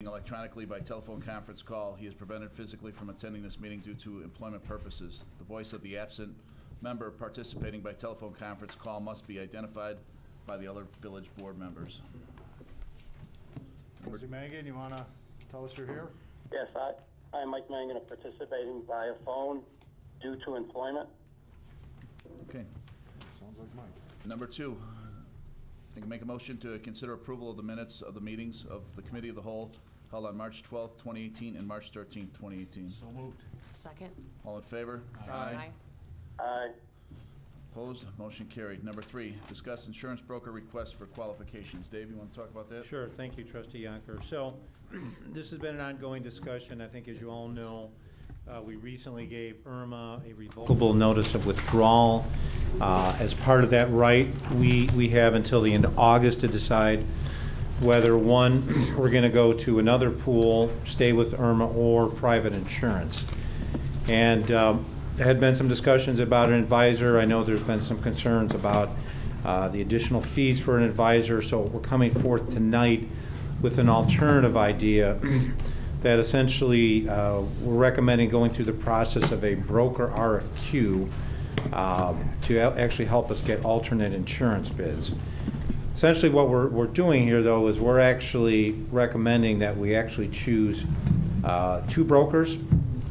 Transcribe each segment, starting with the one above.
electronically by telephone conference call. He is prevented physically from attending this meeting due to employment purposes. The voice of the absent member participating by telephone conference call must be identified by the other village board members. Mr. Mangan, you want to tell us you're here? Yes, I'm Mike Mangan, participating via phone due to employment. Okay. Sounds like Mike. Number two, I can make a motion to consider approval of the minutes of the meetings of the Committee of the Whole held on March 12th, 2018 and March 13th, 2018. So moved. Second. All in favor? Aye. Aye. Opposed? Motion carried. Number three, discuss insurance broker requests for qualifications. Dave, you want to talk about that? Sure. Thank you, Trustee Yonker. So this has been an ongoing discussion. I think, as you all know, we recently gave Irma a revocable notice of withdrawal. As part of that right, we have until the end of August to decide whether, one, we're going to go to another pool, stay with Irma, or private insurance. And there had been some discussions about an advisor. I know there's been some concerns about the additional fees for an advisor, so we're coming forth tonight with an alternative idea that essentially we're recommending going through the process of a broker RFQ to actually help us get alternate insurance bids. Essentially what we're doing here, though, is we're actually recommending that we actually choose two brokers,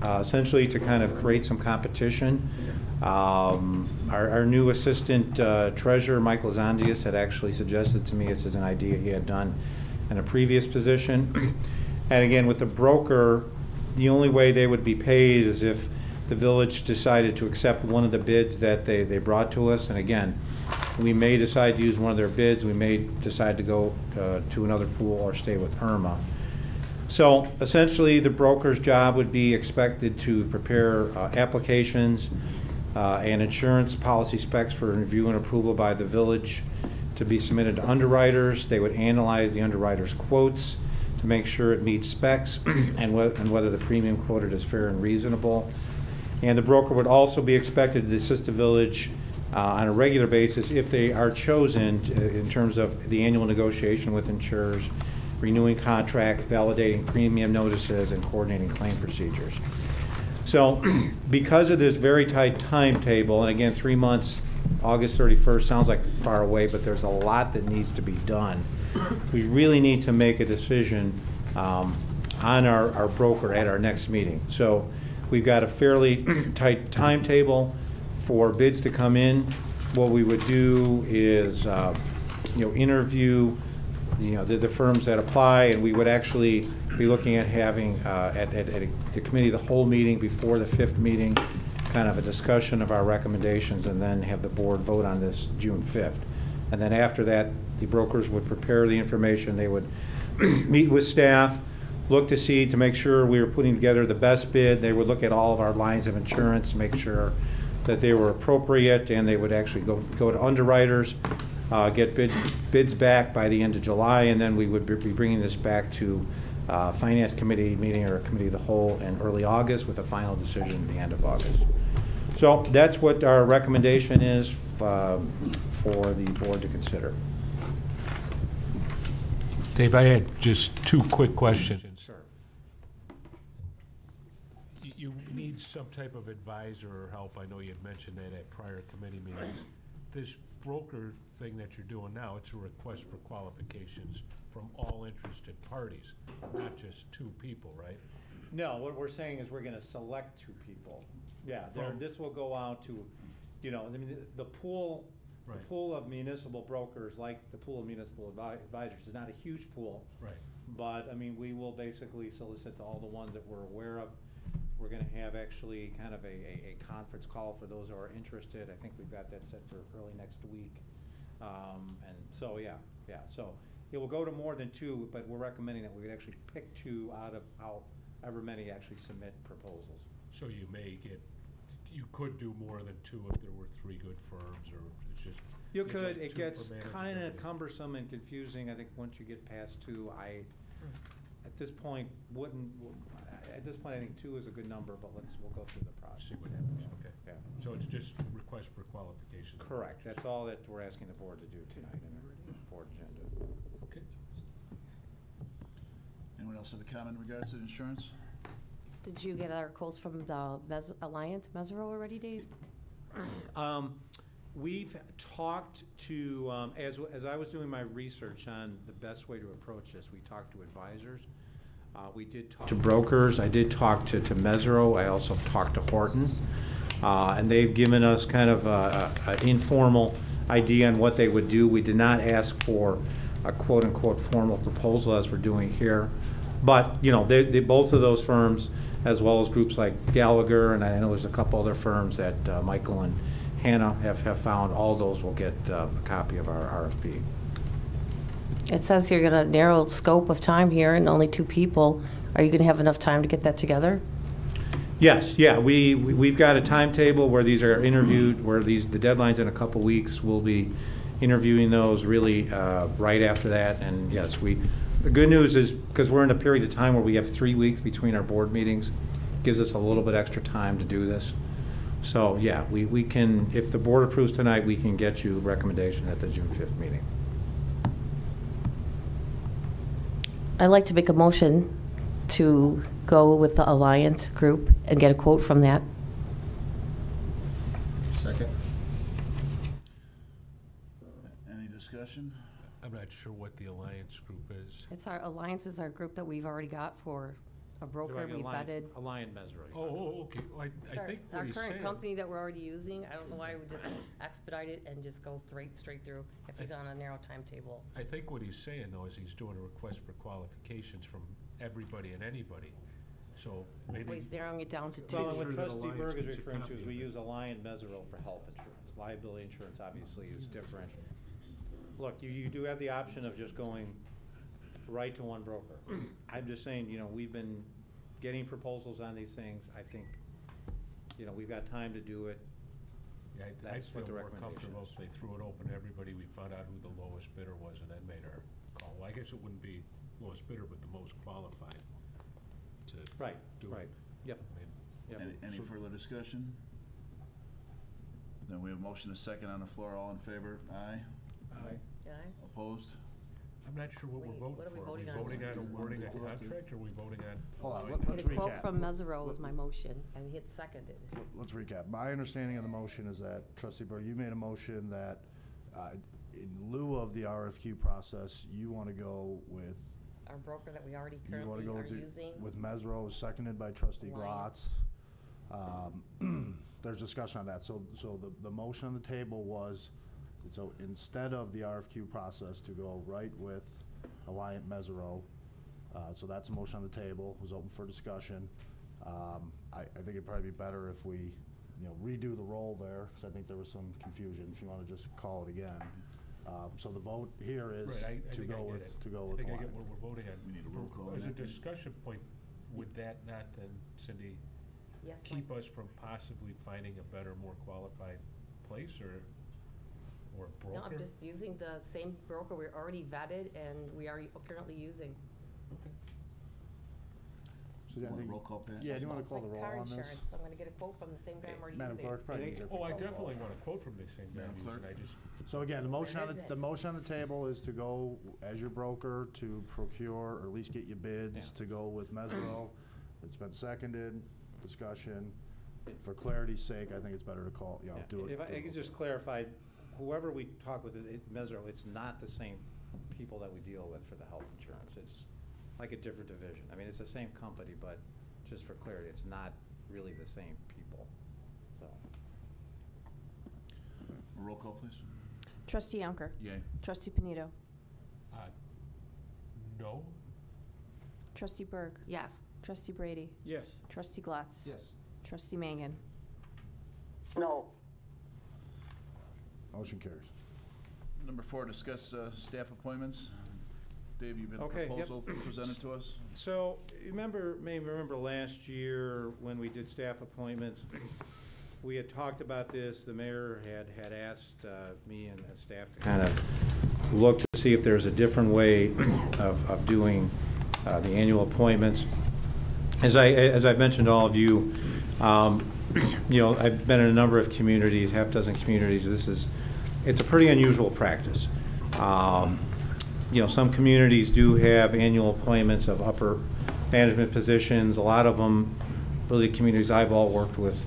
essentially to kind of create some competition. Our new assistant treasurer, Mike Lazandius, had actually suggested to me this is an idea he had done in a previous position. And again, with the broker, the only way they would be paid is if the village decided to accept one of the bids that they brought to us. And again, we may decide to use one of their bids. We may decide to go to another pool or stay with Irma. So essentially, the broker's job would be expected to prepare applications and insurance policy specs for review and approval by the village to be submitted to underwriters. They would analyze the underwriters' quotes to make sure it meets specs and whether the premium quoted is fair and reasonable. And the broker would also be expected to assist the village on a regular basis if they are chosen in terms of the annual negotiation with insurers, renewing contracts, validating premium notices, and coordinating claim procedures. So because of this very tight timetable, and again, 3 months, August 31st sounds like far away, but there's a lot that needs to be done. We really need to make a decision on our broker at our next meeting. So we've got a fairly tight timetable for bids to come in. What we would do is interview the firms that apply, and we would actually be looking at having at the committee the whole meeting before the 5th meeting, kind of a discussion of our recommendations, and then have the board vote on this June 5th. And then after that, the brokers would prepare the information. They would meet with staff, look to make sure we were putting together the best bid. They would look at all of our lines of insurance, make sure that they were appropriate, and they would actually go to underwriters, get bids back by the end of July, and then we would be bringing this back to Finance Committee meeting or Committee of the Whole in early August with a final decision at the end of August. So that's what our recommendation is for the board to consider. Dave, I had just two quick questions. Sure. You need some type of advisor or help. I know you had mentioned that at prior committee meetings. This broker thing that you're doing now, it's a request for qualifications from all interested parties, not just two people, right? No, what we're saying is we're going to select two people. Yeah, this will go out to, the pool. Right. The pool of municipal brokers, like the pool of municipal advisors, is not a huge pool. Right. But I mean, we will basically solicit to all the ones that we're aware of. We're going to have actually kind of a conference call for those who are interested. I think we've got that set for early next week. And so yeah. So it will go to more than two, but we're recommending that we would actually pick two out of however many actually submit proposals. So you could do more than two if there were 3 good firms, or it's just... You could. It gets kind of cumbersome and confusing. I think once you get past 2, at this point, I think 2 is a good number, but we'll go through the process. See what happens, okay. Yeah. So it's just request for qualifications. Correct. That's all that we're asking the board to do tonight in the board agenda. Okay. Anyone else have a comment in regards to the insurance? Did you get our quotes from the Alliant Mesero already, Dave? We've talked to, as I was doing my research on the best way to approach this, we talked to advisors. We did talk to brokers. I did talk to Mesero. I also talked to Horton. And they've given us kind of an informal idea on what they would do. We did not ask for a quote-unquote formal proposal as we're doing here. But, you know, they both of those firms, as well as groups like Gallagher, and I know there's a couple other firms that Michael and Hannah have found, all those will get a copy of our RFP. It says you're gonna narrow scope of time here and only 2 people. Are you gonna have enough time to get that together? Yes, yeah, we've got a timetable where these are interviewed, where the deadline's in a couple weeks. We'll be interviewing those really right after that, and yes, the good news is, because we're in a period of time where we have 3 weeks between our board meetings, gives us a little bit extra time to do this. So, yeah, we can, if the board approves tonight, we can get you a recommendation at the June 5th meeting. I'd like to make a motion to go with the Alliance group and get a quote from that. Second. Any discussion? I'm not sure what the Alliance group is. It's Alliance is our group that we've already got for a broker we vetted. Alliant Mesero. Oh, okay. Well, It's I think our what he's current saying. company that we're already using. I don't know why we just expedite it and just go straight through if he's on a narrow timetable. I think what he's saying, though, is he's doing a request for qualifications from everybody and anybody. So maybe. Well, he's narrowing it down to 2. Well, and what Sure that Trustee Alliance Berg is gets a referring to copy is of we it. use Alliant Mesero for health insurance. Liability insurance obviously is different. Look, you do have the option of just going right to one broker. I'm just saying, you know, we've been getting proposals on these things. I think, you know, we've got time to do it. Yeah, I'd That's feel what the more recommendation comfortable is. if they threw it open to everybody, we found out who the lowest bidder was, and then made our call. Well, I guess it wouldn't be lowest bidder, but the most qualified to Right, do right. it. Yep. I mean, Yep. Any further discussion? Then we have a motion, a second on the floor. All in favor? Aye. Aye. Opposed? I'm not sure what we're Wait, voting what are we for. Are we voting on? voting on awarding a contract, or are we voting on? Hold on, Get let's a quote recap. from Mesero is my motion, and he hit seconded. Let's recap. My understanding of the motion is that, Trustee Berg, you made a motion that in lieu of the RFQ process, you want to go with, Our broker that we already you want currently to go are with using. with Mesero, seconded by Trustee Alliance. Glotz. There's discussion on that. So the motion on the table was, so instead of the RFQ process, to go right with Alliant Mesero. So that's a motion on the table, was open for discussion. I think it'd probably be better if we, redo the roll there, because I think there was some confusion, if you want to just call it again. So the vote here is Right, I to think I go get with, it. to go I with think I Alliant. get what we're voting on. We need a roll call on As a that then. discussion point, would that not then, Cindy, Yes, keep Mike. us from possibly finding a better, more qualified place or a No, broker? I'm just using the same broker we're already vetted and we are currently using. So I Want a think- roll call, Pat? Yeah, do you want to It's call the like roll car on this? insurance, so I'm gonna get a quote from the same guy I'm already Madam using. Clerk, probably I easier think- if we Oh, I call the roll. definitely want a quote from the same guy Madam I'm using, Clerk? I just, So again, the motion on Where is the it? motion on the table is to go as your broker to procure, or at least get your bids, Yeah. to go with Mesero. It's been seconded, discussion. For clarity's sake, I think it's better to call, Yeah. do it. If I could just clarify, whoever we talk with at Mesero, it's not the same people that we deal with for the health insurance. It's like a different division. I mean, it's the same company, but just for clarity, it's not really the same people, so. A roll call, please. Trustee Yonker. Yay. Trustee Panito. no? Trustee Berg. Yes. Trustee Brady. Yes. Trustee Glatz. Trustee Mangan. No. Motion carries. Number 4, discuss staff appointments. Dave, you've been a Okay, yep. proposal presented to us. So, may remember last year when we did staff appointments, we had talked about this. The mayor had asked me and staff to kind of look to see if there's a different way of doing the annual appointments. As I've mentioned to all of you, I've been in a number of communities, half dozen communities. It's a pretty unusual practice. you know, some communities do have annual appointments of upper management positions. A lot of them, really the communities I've all worked with,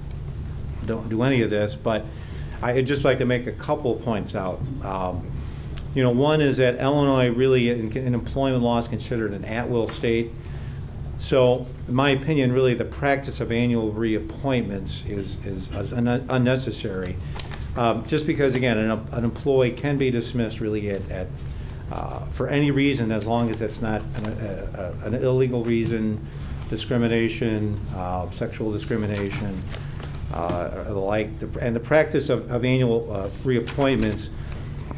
don't do any of this, but I'd just like to make a couple points out. You know, one is that Illinois really, in employment law, is considered an at-will state. So, in my opinion, really the practice of annual reappointments is unnecessary. Just because, again, an employee can be dismissed really for any reason, as long as it's not an illegal reason, discrimination, sexual discrimination, or the like. And the practice of annual reappointments,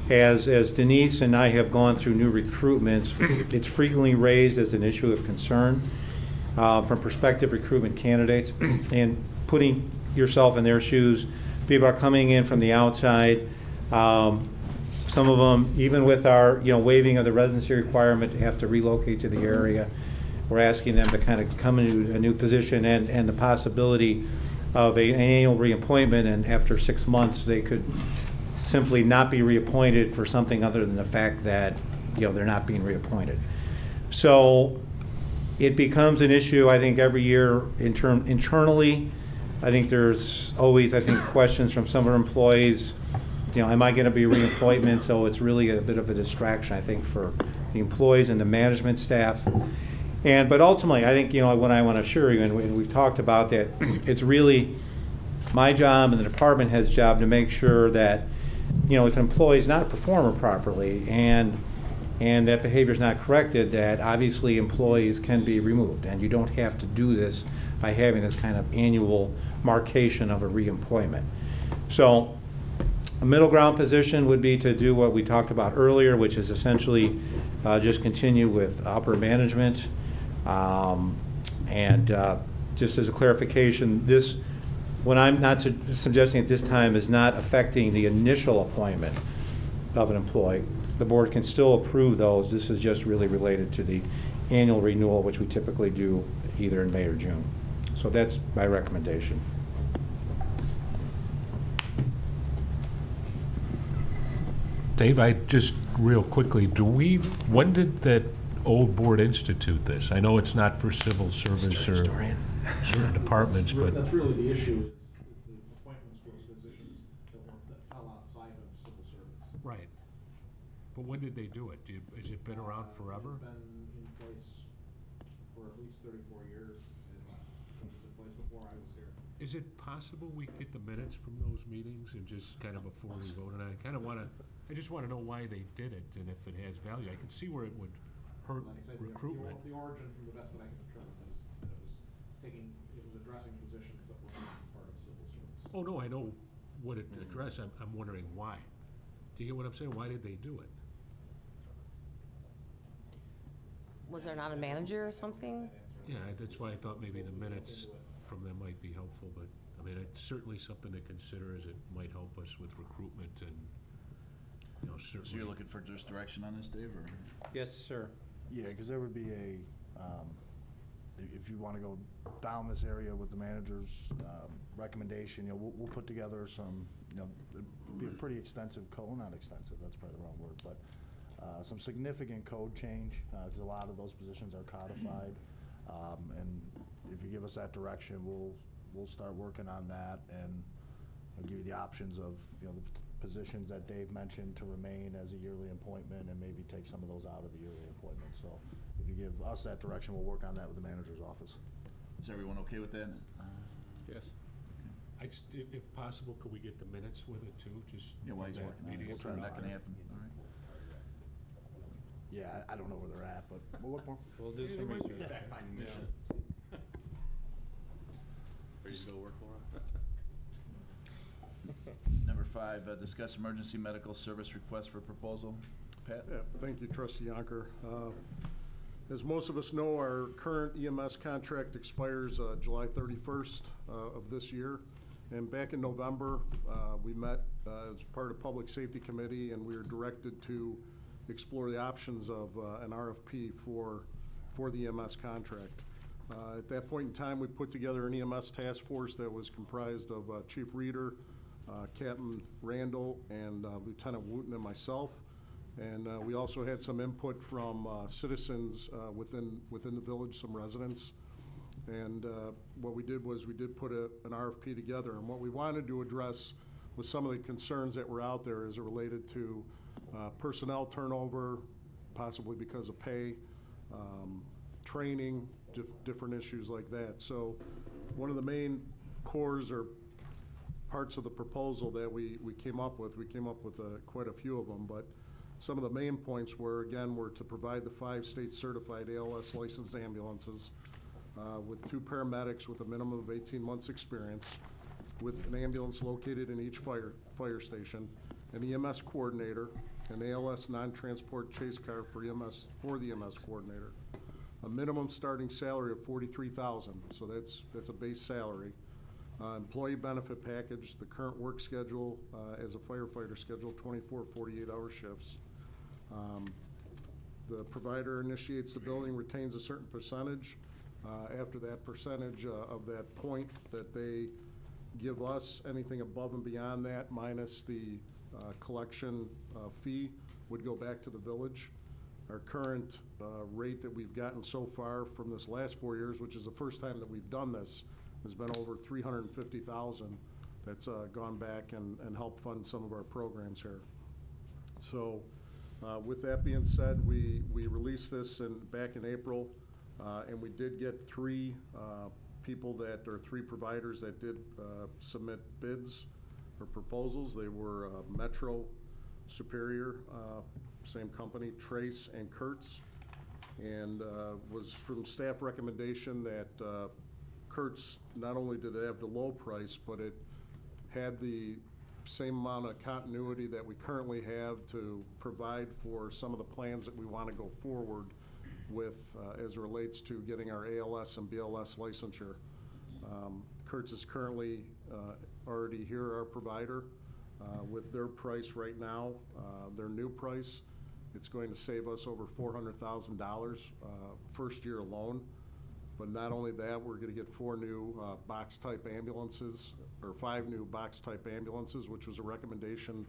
as Denise and I have gone through new recruitments, it's frequently raised as an issue of concern from prospective recruitment candidates. And putting yourself in their shoes, people are coming in from the outside. Some of them, even with our waiving of the residency requirement to have to relocate to the area, we're asking them to kind of come into a new position and the possibility of an annual reappointment, and after 6 months they could simply not be reappointed for something other than the fact that they're not being reappointed. So it becomes an issue, I think, every year internally. I think there's always, questions from some of our employees, am I going to be reappointment? So it's really a bit of a distraction, I think, for the employees and the management staff. But ultimately, I think, what I want to assure you, and we've talked about that, it's really my job and the department head's job to make sure that, if an employee is not performing properly and that behavior is not corrected, that obviously employees can be removed. And you don't have to do this by having this kind of annual marcation of a reemployment. So a middle ground position would be to do what we talked about earlier, which is essentially just continue with upper management. Just as a clarification, what I'm not suggesting at this time is not affecting the initial appointment of an employee. The board can still approve those. This is just really related to the annual renewal, which we typically do either in May or June. So that's my recommendation. Dave, I just real quickly, when did that old board institute this? I know it's not for civil service or certain departments, but. That's really the issue, is the appointments for positions that fell outside of civil service. Right. But when did they do it? Has it been around forever? It's been in place for at least 34 years. It was in place before I was here. Is it possible we get the minutes from those meetings and just kind of before we vote? And I just want to know why they did it and if it has value. I can see where it would hurt Like I said, recruitment. the origin, from the best that I can determine, is that it was addressing positions that were not part of civil service. Oh, no, I know what it addressed. I'm wondering why. Do you get what I'm saying? Why did they do it? Was there not a manager or something? Yeah, that's why I thought maybe the minutes from them might be helpful, but, I mean, it's certainly something to consider as it might help us with recruitment and, certainly. So you're looking for just direction on this, Dave, or? Yes, sir. Yeah, because there would be if you want to go down this area with the manager's recommendation, we'll put together some, it'd be a pretty extensive code, not extensive, that's probably the wrong word, but some significant code change, because a lot of those positions are codified. And if you give us that direction, we'll start working on that, and I'll give you the options of, the positions that Dave mentioned to remain as a yearly appointment and maybe take some of those out of the yearly appointment. So if you give us that direction, we'll work on that with the manager's office. Is everyone okay with that? Yes. If possible, could we get the minutes with it too? Just Yeah, while he's that working on it, meeting. we'll try that can happen. All right. Yeah, I don't know where they're at, but we'll look for them. We'll do some research. Fact-finding mission. Ready to go work, Laura? Number 5, discuss emergency medical service request for proposal. Pat? Yeah, thank you, Trustee Yonker. As most of us know, our current EMS contract expires July 31st of this year. And back in November, we met as part of Public Safety Committee, and we were directed to explore the options of an RFP for the EMS contract. At that point in time, we put together an EMS task force that was comprised of Chief Reeder, Captain Randall, and Lieutenant Wooten and myself. And we also had some input from citizens within the village, some residents. And what we did was we did put an RFP together. And what we wanted to address was some of the concerns that were out there as it related to personnel turnover, possibly because of pay, training, different issues like that. So one of the main cores or parts of the proposal that we came up with quite a few of them, but some of the main points were to provide the 5 state certified ALS licensed ambulances with 2 paramedics with a minimum of 18 months experience, with an ambulance located in each fire station, an EMS coordinator, an ALS non-transport chase car for the EMS coordinator, a minimum starting salary of $43,000, so that's a base salary. Employee benefit package, the current work schedule as a firefighter schedule, 24 48-hour shifts. The provider initiates the billing, retains a certain percentage. After that percentage of that point that they give us, anything above and beyond that, minus the collection fee, would go back to the village. Our current rate that we've gotten so far from this last 4 years, which is the first time that we've done this, has been over $350,000 that's gone back and helped fund some of our programs here. So with that being said, we released this back in April, and we did get 3 providers that did submit bids or proposals. They were Metro, Superior, same company, Trace, and Kurtz, and was from staff recommendation that Kurtz, not only did it have the low price, but it had the same amount of continuity that we currently have to provide for some of the plans that we want to go forward with as it relates to getting our ALS and BLS licensure. Kurtz is currently already here, our provider. With their price right now, their new price, it's going to save us over $400,000 first year alone. But not only that, we're going to get 4 new box-type ambulances, or 5 new box-type ambulances, which was a recommendation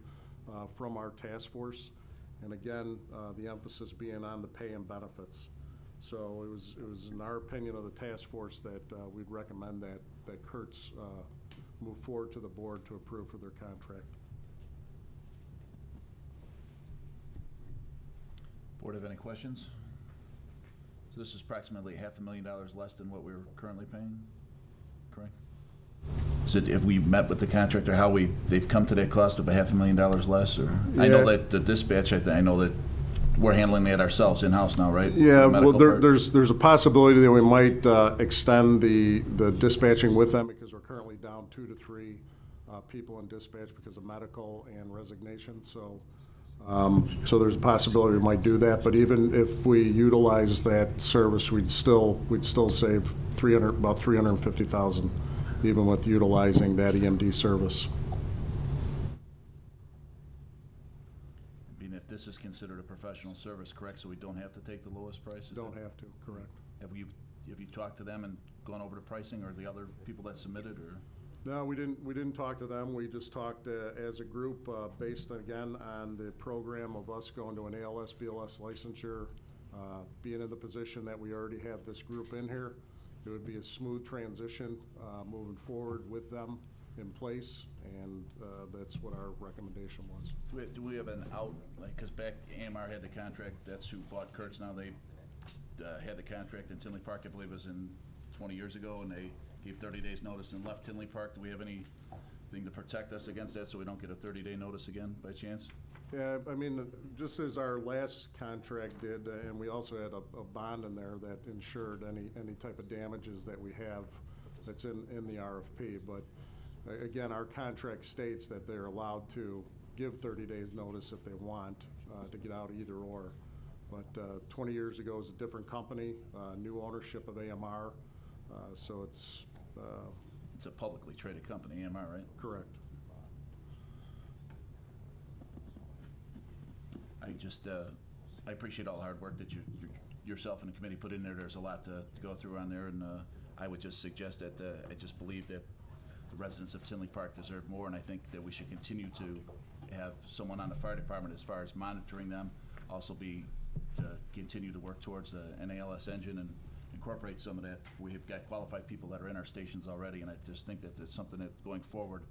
from our task force. And again, the emphasis being on the pay and benefits. So it was in our opinion of the task force that we'd recommend that Kurtz move forward to the board to approve for their contract. Board have any questions? So this is approximately $500,000 less than what we're currently paying, correct? So have we met with the contractor, they've come to that cost of $500,000 less, or? Yeah. I know that the dispatch, I know that we're handling that ourselves in-house now, right? Yeah, well, there's a possibility that we might extend the dispatching with them, because we're currently down 2 to 3 people in dispatch because of medical and resignation. So there's a possibility we might do that. But even if we utilize that service, we'd still save about $350,000, even with utilizing that EMD service. Being that this is considered a professional service, correct? So we don't have to take the lowest price? Don't have to, correct. Have you talked to them and gone over the pricing, or the other people that submitted, or? No, we didn't talk to them. We just talked as a group based, again, on the program of us going to an ALS, BLS licensure, being in the position that we already have this group in here. It would be a smooth transition moving forward with them in place, and that's what our recommendation was. Do we have an out, because back AMR had the contract, that's who bought Kurtz. Now they had the contract in Tinley Park, I believe it was 20 years ago, and they gave 30 days notice and left Tinley Park. Do we have anything to protect us against that, so we don't get a 30-day notice again by chance? Yeah, I mean, just as our last contract did, and we also had a bond in there that insured any type of damages that we have that's in the RFP. But again, our contract states that they're allowed to give 30 days notice if they want to get out either or. But 20 years ago, it was a different company, new ownership of AMR, so it's a publicly traded company, AMR, right? Correct. I appreciate all the hard work that yourself and the committee put in there. There's a lot to go through on there, and I would just suggest that I just believe that the residents of Tinley Park deserve more, and I think that we should continue to have someone on the fire department as far as monitoring them, also be to continue to work towards the NALS engine and incorporate some of that. We've got qualified people that are in our stations already, and I just think that it's something that going forward,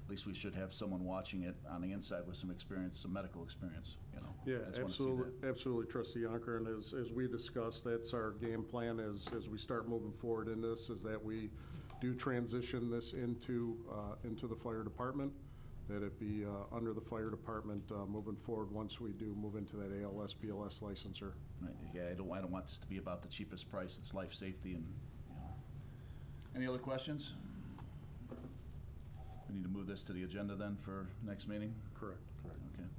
at least we should have someone watching it on the inside with some experience, some medical experience, you know. Yeah, I just wanna see absolutely, that. absolutely, Trustee Yonker, and as we discussed, that's our game plan as we start moving forward in this, is that we do transition this into the fire department, that it be under the fire department moving forward once we do move into that ALS, BLS licensure. Right, yeah, I don't want this to be about the cheapest price. It's life safety and, you know. Any other questions? We need to move this to the agenda then for next meeting? Correct. Okay.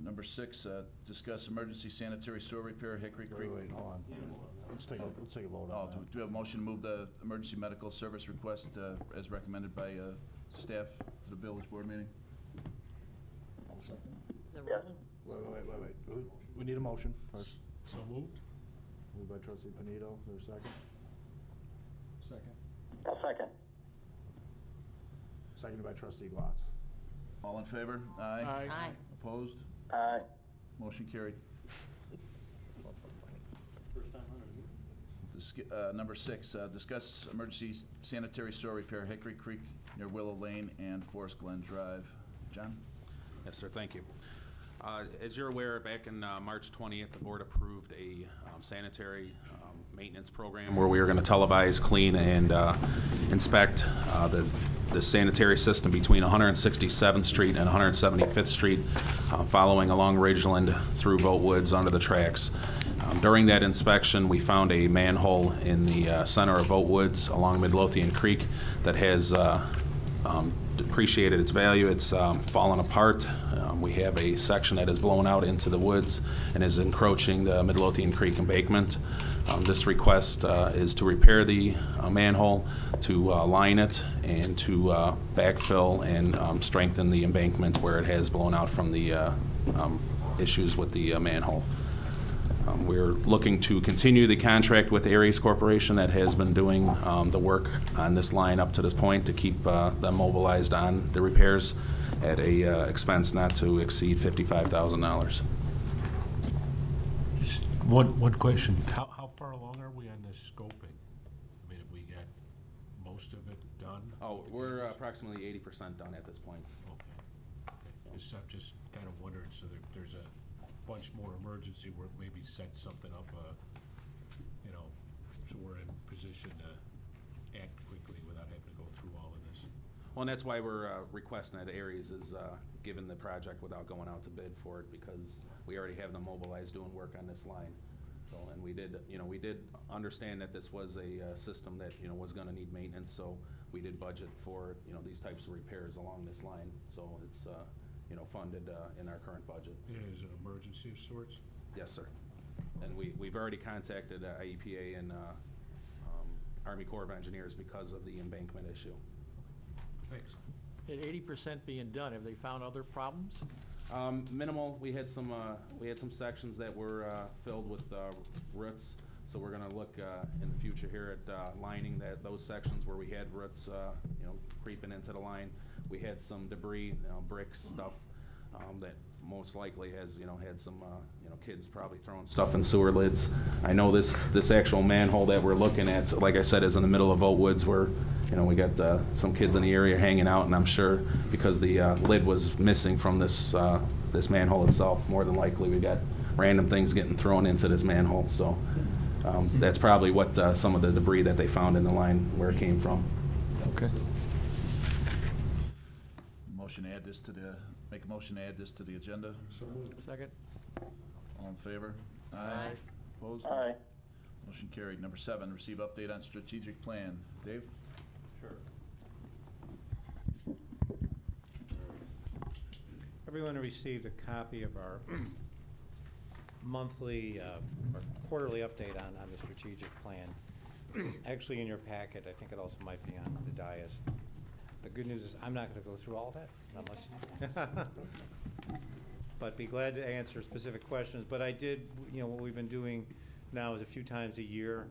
Number 6, discuss emergency sanitary sewer repair, Hickory Creek. Wait, hold on. Let's take a vote Oh, on do that. we have a motion to move the emergency medical service request as recommended by staff to the village board meeting? Yes. Wait. We need a motion first. So moved? Moved by trustee Panito, is there a second? I'll second. Seconded by trustee Glatz. All in favor? Aye. Aye. Opposed? Aye. Motion carried. Number 6, discuss emergency sanitary sewer repair, Hickory Creek near Willow Lane and Forest Glen Drive. John? Yes, sir, thank you. As you're aware, back in March 20th, the board approved a sanitary maintenance program where we were going to televise, clean, and inspect the sanitary system between 167th Street and 175th Street, following along Ridgeland through Vote Woods onto the tracks. During that inspection, we found a manhole in the center of Vote Woods along Midlothian Creek that has depreciated its value. It's fallen apart. We have a section that is blown out into the woods and is encroaching the Midlothian Creek embankment. This request is to repair the manhole, to line it, and to backfill and strengthen the embankment where it has blown out from the issues with the manhole. We're looking to continue the contract with Aries Corporation that has been doing the work on this line up to this point to keep them mobilized on the repairs at a expense not to exceed $55,000. Just one question. How far along are we on this scoping? I mean, have we got most of it done? Oh, we're approximately 80% done at this point. Okay. I'm just kind of wondering, so there's a bunch more emergency work, maybe set something up, you know, so we're in position to act quickly without having to go through all of this. Well, and that's why we're requesting that Aries is given the project without going out to bid for it, because we already have them mobilized doing work on this line. So, and we did understand that this was a system that, you know, was gonna need maintenance, so we did budget for, you know, these types of repairs along this line. So it's, you know, funded in our current budget. It is an emergency of sorts? Yes, sir. And we've already contacted IEPA and Army Corps of Engineers because of the embankment issue. Thanks. At 80% being done, have they found other problems? Minimal. We had some sections that were filled with roots, so we're going to look in the future here at lining those sections where we had roots, you know, creeping into the line. We had some debris, you know, bricks, stuff that most likely has, you know, had some, you know, kids probably throwing stuff in sewer lids. I know this actual manhole that we're looking at, like I said, is in the middle of Vote Woods, where, you know, we got some kids in the area hanging out, and I'm sure because the lid was missing from this this manhole itself, more than likely we got random things getting thrown into this manhole. So that's probably what some of the debris that they found in the line where it came from. Okay. Motion to add this to the, make a motion to add this to the agenda. So moved. Second? All in favor? Aye. Opposed? Aye. Motion carried. Number 7, receive update on strategic plan. Dave? Sure. Everyone received a copy of our monthly or quarterly update on the strategic plan. Actually, in your packet, I think it also might be on the dais. The good news is I'm not going to go through all that, unless. But be glad to answer specific questions. But I did, you know, what we've been doing now is a few times a year,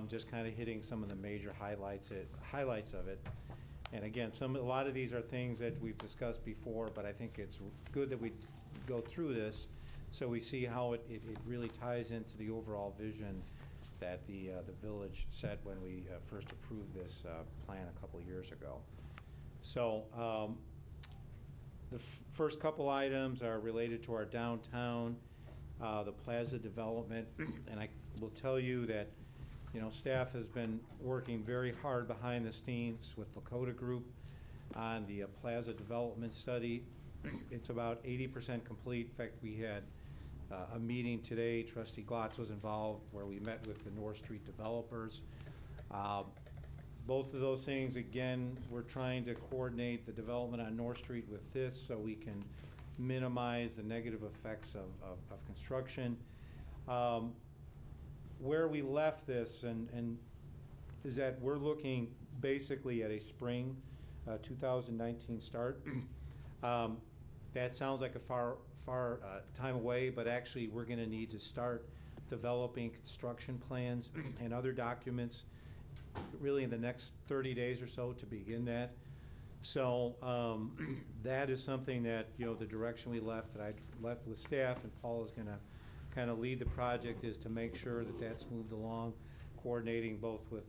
just kind of hitting some of the major highlights of it. And again, a lot of these are things that we've discussed before, but I think it's good that we go through this so we see how it really ties into the overall vision that the village set when we first approved this plan a couple years ago. So the first couple items are related to our downtown, the plaza development, and I will tell you that, you know, staff has been working very hard behind the scenes with Lakota Group on the plaza development study. It's about 80% complete. In fact, we had a meeting today. Trustee Glotz was involved where we met with the North Street developers. Both of those things, again, we're trying to coordinate the development on North Street with this so we can minimize the negative effects of construction. Where we left this and is that we're looking basically at a spring 2019 start. That sounds like a far time away, but actually we're going to need to start developing construction plans and other documents really in the next 30 days or so to begin that. So that is something that, you know, the direction we left, that I left with staff, and Paul is going to kind of lead the project, is to make sure that that's moved along, coordinating both with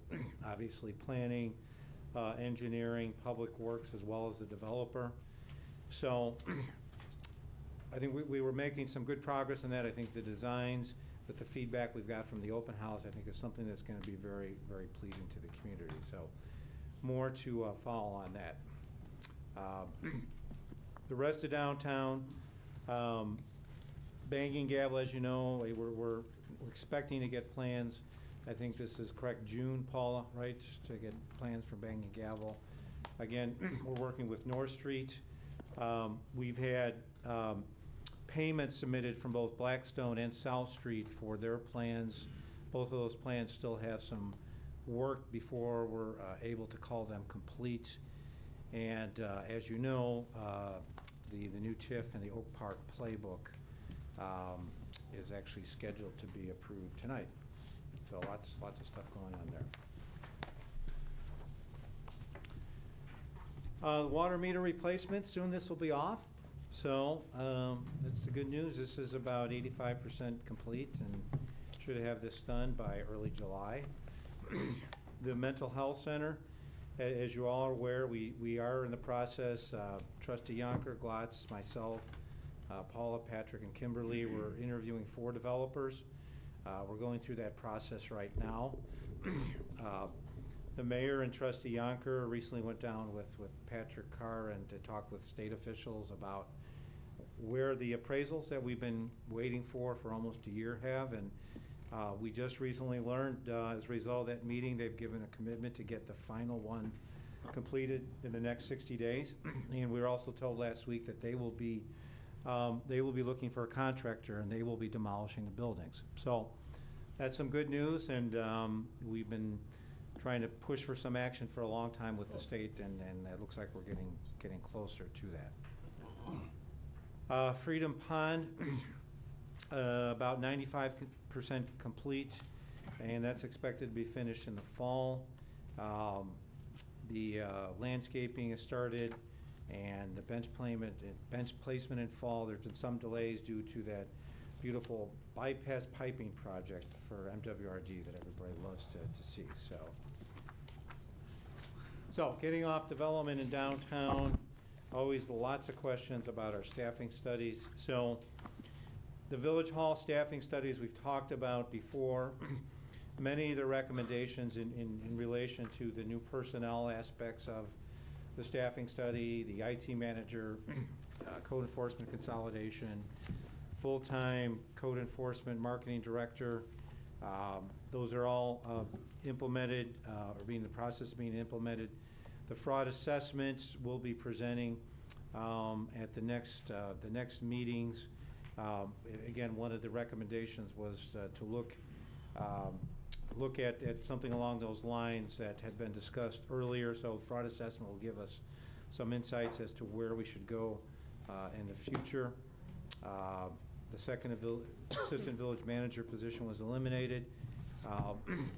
obviously planning, engineering, public works, as well as the developer. So I think we were making some good progress on that. I think the designs, with the feedback we've got from the open house, I think is something that's going to be very, very pleasing to the community. So more to follow on that. The rest of downtown, Banging Gavel, as you know, we're expecting to get plans. I think this is correct, June, Paula, right, to get plans for Banging Gavel. Again, we're working with North Street. We've had payments submitted from both Blackstone and South Street for their plans. Both of those plans still have some work before we're able to call them complete. And as you know, the new TIF and the Oak Park Playbook is actually scheduled to be approved tonight. So lots of stuff going on there. Water meter replacement, soon this will be off. So that's the good news. This is about 85% complete and should have this done by early July. The mental health center, as you all are aware, we are in the process. Trustee Yonker, Glotz, myself, Paula, Patrick, and Kimberly, we're interviewing 4 developers. We're going through that process right now. The mayor and Trustee Yonker recently went down with Patrick Carr and to talk with state officials about where the appraisals that we've been waiting for almost a year have. And we just recently learned, as a result of that meeting, they've given a commitment to get the final one completed in the next 60 days. And we were also told last week that they will be looking for a contractor and they will be demolishing the buildings. So that's some good news, and we've been trying to push for some action for a long time with the state, and it looks like we're getting closer to that. Freedom Pond, about 95% complete, and that's expected to be finished in the fall. The landscaping has started, and the bench placement in fall. There's been some delays due to that beautiful bypass piping project for MWRD that everybody loves to see. So getting off development in downtown, always lots of questions about our staffing studies. So the Village Hall staffing studies we've talked about before. Many of the recommendations in relation to the new personnel aspects of the staffing study, the IT manager, code enforcement consolidation, full-time code enforcement marketing director. Those are all implemented or being in the process of being implemented. The fraud assessments we'll be presenting at the next meetings. Again, one of the recommendations was to look at something along those lines that had been discussed earlier. So fraud assessment will give us some insights as to where we should go in the future. The second assistant village manager position was eliminated.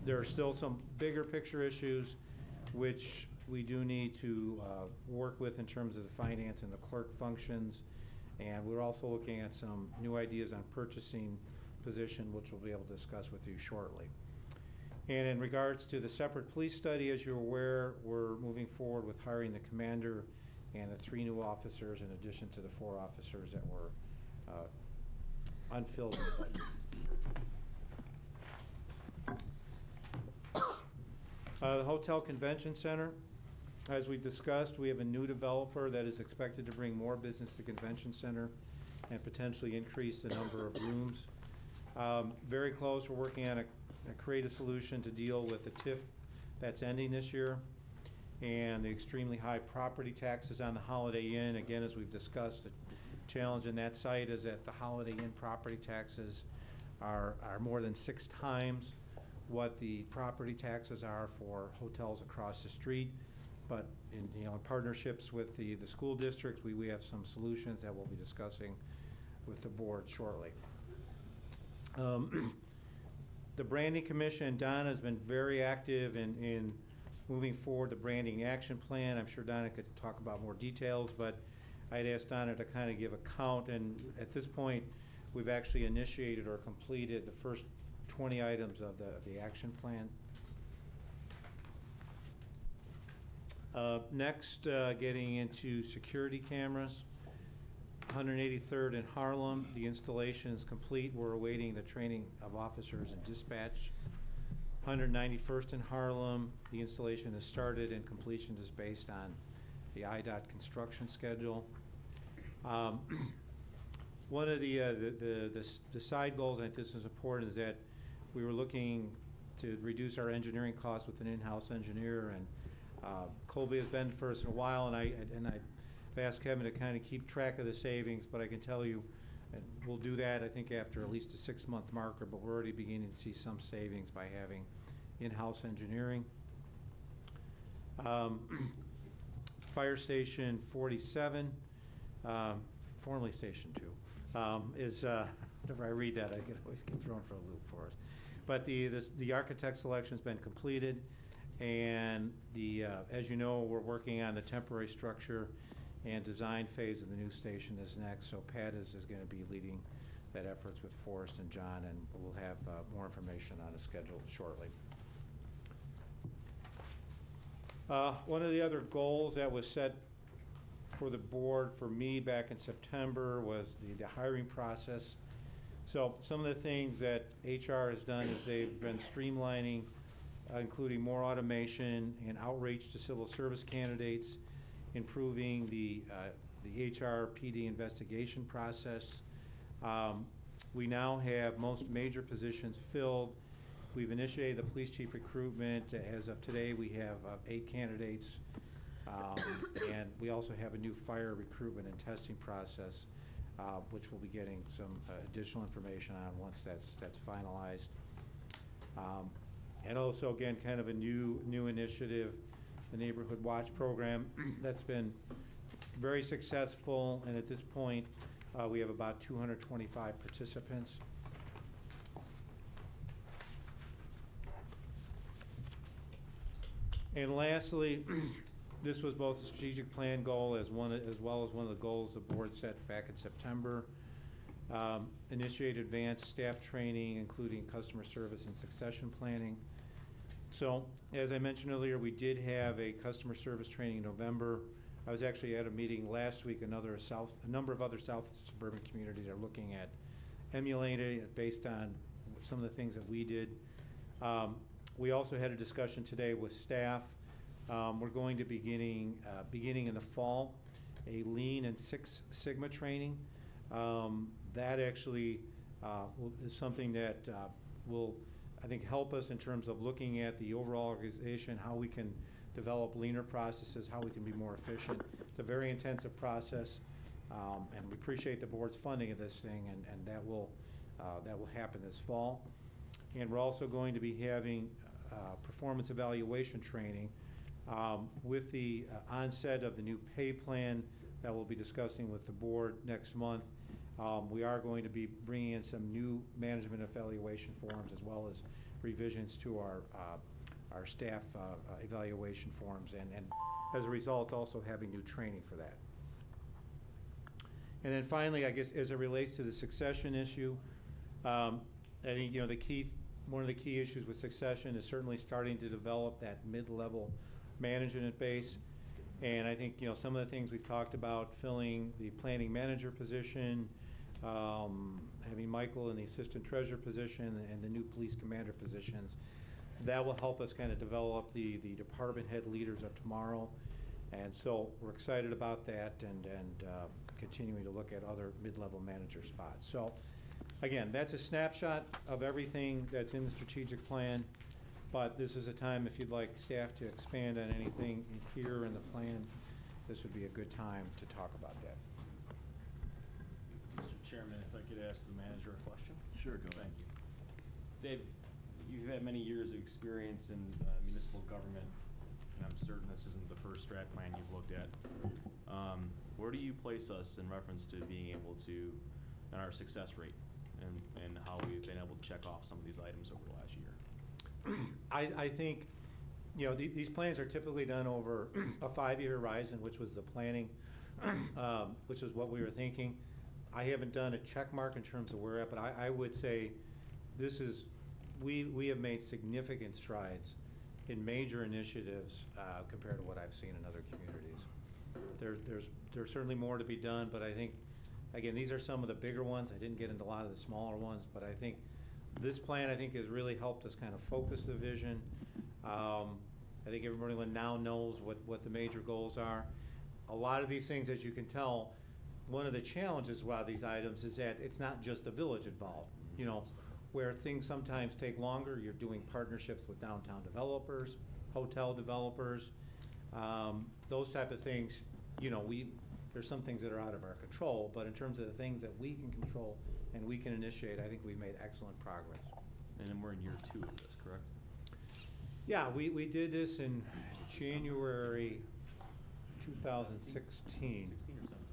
There are still some bigger picture issues which we do need to work with in terms of the finance and the clerk functions. And we're also looking at some new ideas on purchasing position, which we'll be able to discuss with you shortly. And in regards to the separate police study, as you're aware, we're moving forward with hiring the commander and the 3 new officers in addition to the 4 officers that were unfilled in the budget. The Hotel Convention Center, as we've discussed, we have a new developer that is expected to bring more business to Convention Center and potentially increase the number of rooms. Very close, we're working on a creative solution to deal with the TIF that's ending this year and the extremely high property taxes on the Holiday Inn. Again, as we've discussed, the challenge in that site is that the Holiday Inn property taxes are more than 6 times what the property taxes are for hotels across the street. But in partnerships with the school districts, we have some solutions that we'll be discussing with the board shortly. The Branding Commission, Donna has been very active in moving forward the branding action plan. I'm sure Donna could talk about more details, but I'd asked Donna to kind of give a count, and at this point, we've actually initiated or completed the first 20 items of the action plan. Next, getting into security cameras. 183rd in Harlem, the installation is complete. We're awaiting the training of officers and dispatch. 191st in Harlem, the installation has started and completion is based on the IDOT construction schedule. One of the side goals, and this is important, is that we were looking to reduce our engineering costs with an in-house engineer, and Colby has been for us in a while, and I've asked Kevin to kind of keep track of the savings, but I can tell you, and we'll do that, I think, after at least a 6-month marker, but we're already beginning to see some savings by having in-house engineering. Fire Station 47, formerly Station 2, is, whenever I read that, I always get thrown for a loop for us. But the architect selection has been completed, and as you know, we're working on the temporary structure and design phase of the new station is next. So Pat is going to be leading that efforts with Forrest and John, and we'll have more information on a schedule shortly. One of the other goals that was set for the board for me back in September was the hiring process. So some of the things that HR has done is they've been streamlining, including more automation and outreach to civil service candidates, improving the HR PD investigation process. We now have most major positions filled. We've initiated the police chief recruitment. As of today, we have 8 candidates. And we also have a new fire recruitment and testing process, which we'll be getting some additional information on once that's finalized. And also, again, kind of a new initiative, the Neighborhood Watch program that's been very successful, and at this point we have about 225 participants. And lastly, this was both a strategic plan goal as well as one of the goals the board set back in September. Initiate advanced staff training, including customer service and succession planning. So, as I mentioned earlier, we did have a customer service training in November. I was actually at a meeting last week. A number of other South suburban communities are looking at emulating it based on some of the things that we did. We also had a discussion today with staff. We're going to be beginning in the fall a Lean and Six Sigma training. That actually is something that will, I think, help us in terms of looking at the overall organization, how we can develop leaner processes, how we can be more efficient. It's a very intensive process, and we appreciate the board's funding of this thing, and that will happen this fall. And we're also going to be having performance evaluation training with the onset of the new pay plan that we'll be discussing with the board next month. We are going to be bringing in some new management evaluation forms as well as revisions to our our staff evaluation forms, and as a result, also having new training for that. And then finally, I guess, as it relates to the succession issue, I think, you know, one of the key issues with succession is certainly starting to develop that mid-level management base. And I think, you know, some of the things we've talked about, filling the planning manager position, having Michael in the assistant treasurer position and the new police commander positions, that will help us kind of develop the department head leaders of tomorrow. And so we're excited about that, and continuing to look at other mid-level manager spots. So again, that's a snapshot of everything that's in the strategic plan, but this is a time, if you'd like staff to expand on anything here in the plan, this would be a good time to talk about that. Mr. Chairman, if I could ask the manager a question? Sure, go ahead. Thank you. Dave, you've had many years of experience in municipal government, and I'm certain this isn't the first strat plan you've looked at. Where do you place us in reference to being able to, on our success rate, and how we've been able to check off some of these items over the last year? I think, you know, these plans are typically done over a 5-year horizon, which was the planning, which is what we were thinking. I haven't done a check mark in terms of where we're at, but I would say this is, we have made significant strides in major initiatives compared to what I've seen in other communities. There's certainly more to be done, but I think, again, these are some of the bigger ones. I didn't get into a lot of the smaller ones, but I think this plan, I think, has really helped us kind of focus the vision. I think everybody now knows what the major goals are. A lot of these things, as you can tell, one of the challenges with these items is that it's not just the village involved. You know, where things sometimes take longer, you're doing partnerships with downtown developers, hotel developers, those type of things. You know, there's some things that are out of our control, but in terms of the things that we can control and we can initiate, I think we've made excellent progress. And then we're in year 2 of this, correct? Yeah, we did this in January 2016.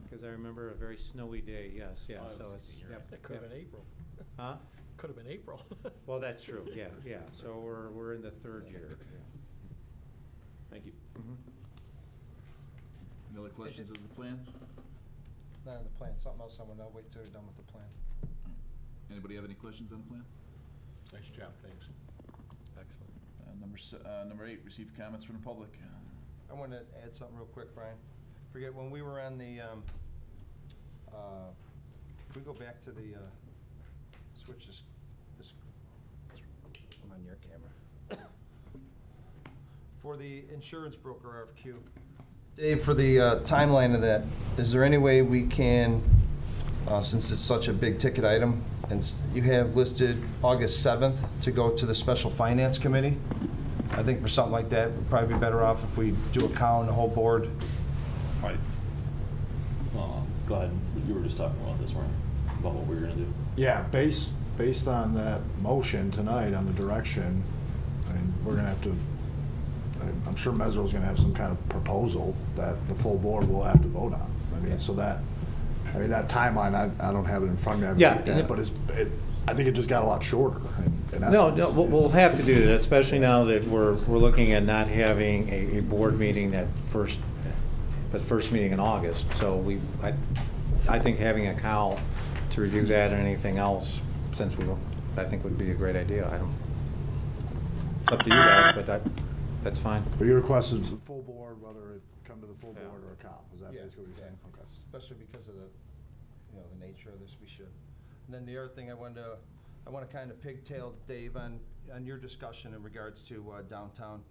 Because I remember a very snowy day, yes, yeah. Oh, so it's, yep, It could have been April. Huh? Could have been April. Well, that's true, yeah. So we're in the 3rd year. Thank you. Mm-hmm. Any other questions of the plan? Not in the plan, something else I want to wait till you're done with the plan. Anybody have any questions on the plan? Nice job, thanks. Excellent. Number 8, receive comments from the public. I want to add something real quick, Brian. Forget, when we were on the, if we go back to the, switch this, I'm on your camera. For the insurance broker RFQ, Dave, for the timeline of that, is there any way we can, since it's such a big ticket item, and you have listed August 7th to go to the Special Finance Committee? I think for something like that, we'd probably be better off if we do a cow and the whole board. Right. Go ahead. You were just talking about this, weren't you? About what we were going to do. Yeah, based on that motion tonight on the direction, I mean, we're gonna have to, I'm sure Mesereau's gonna have some kind of proposal that the full board will have to vote on. I mean, so that, that timeline, I don't have it in front of me. Yeah, But I think it just got a lot shorter. No, we'll have to do that, especially now that we're looking at not having a board meeting the first meeting in August. So I think having a cow to review that and anything else, I think would be a great idea. It's up to you guys, but that's fine. But your request is the full board, whether it come to the full board or a cow. Is that basically what you're saying? Okay. Especially because of the nature of this, we should. And then the other thing I want to kind of pigtail Dave on your discussion in regards to downtown.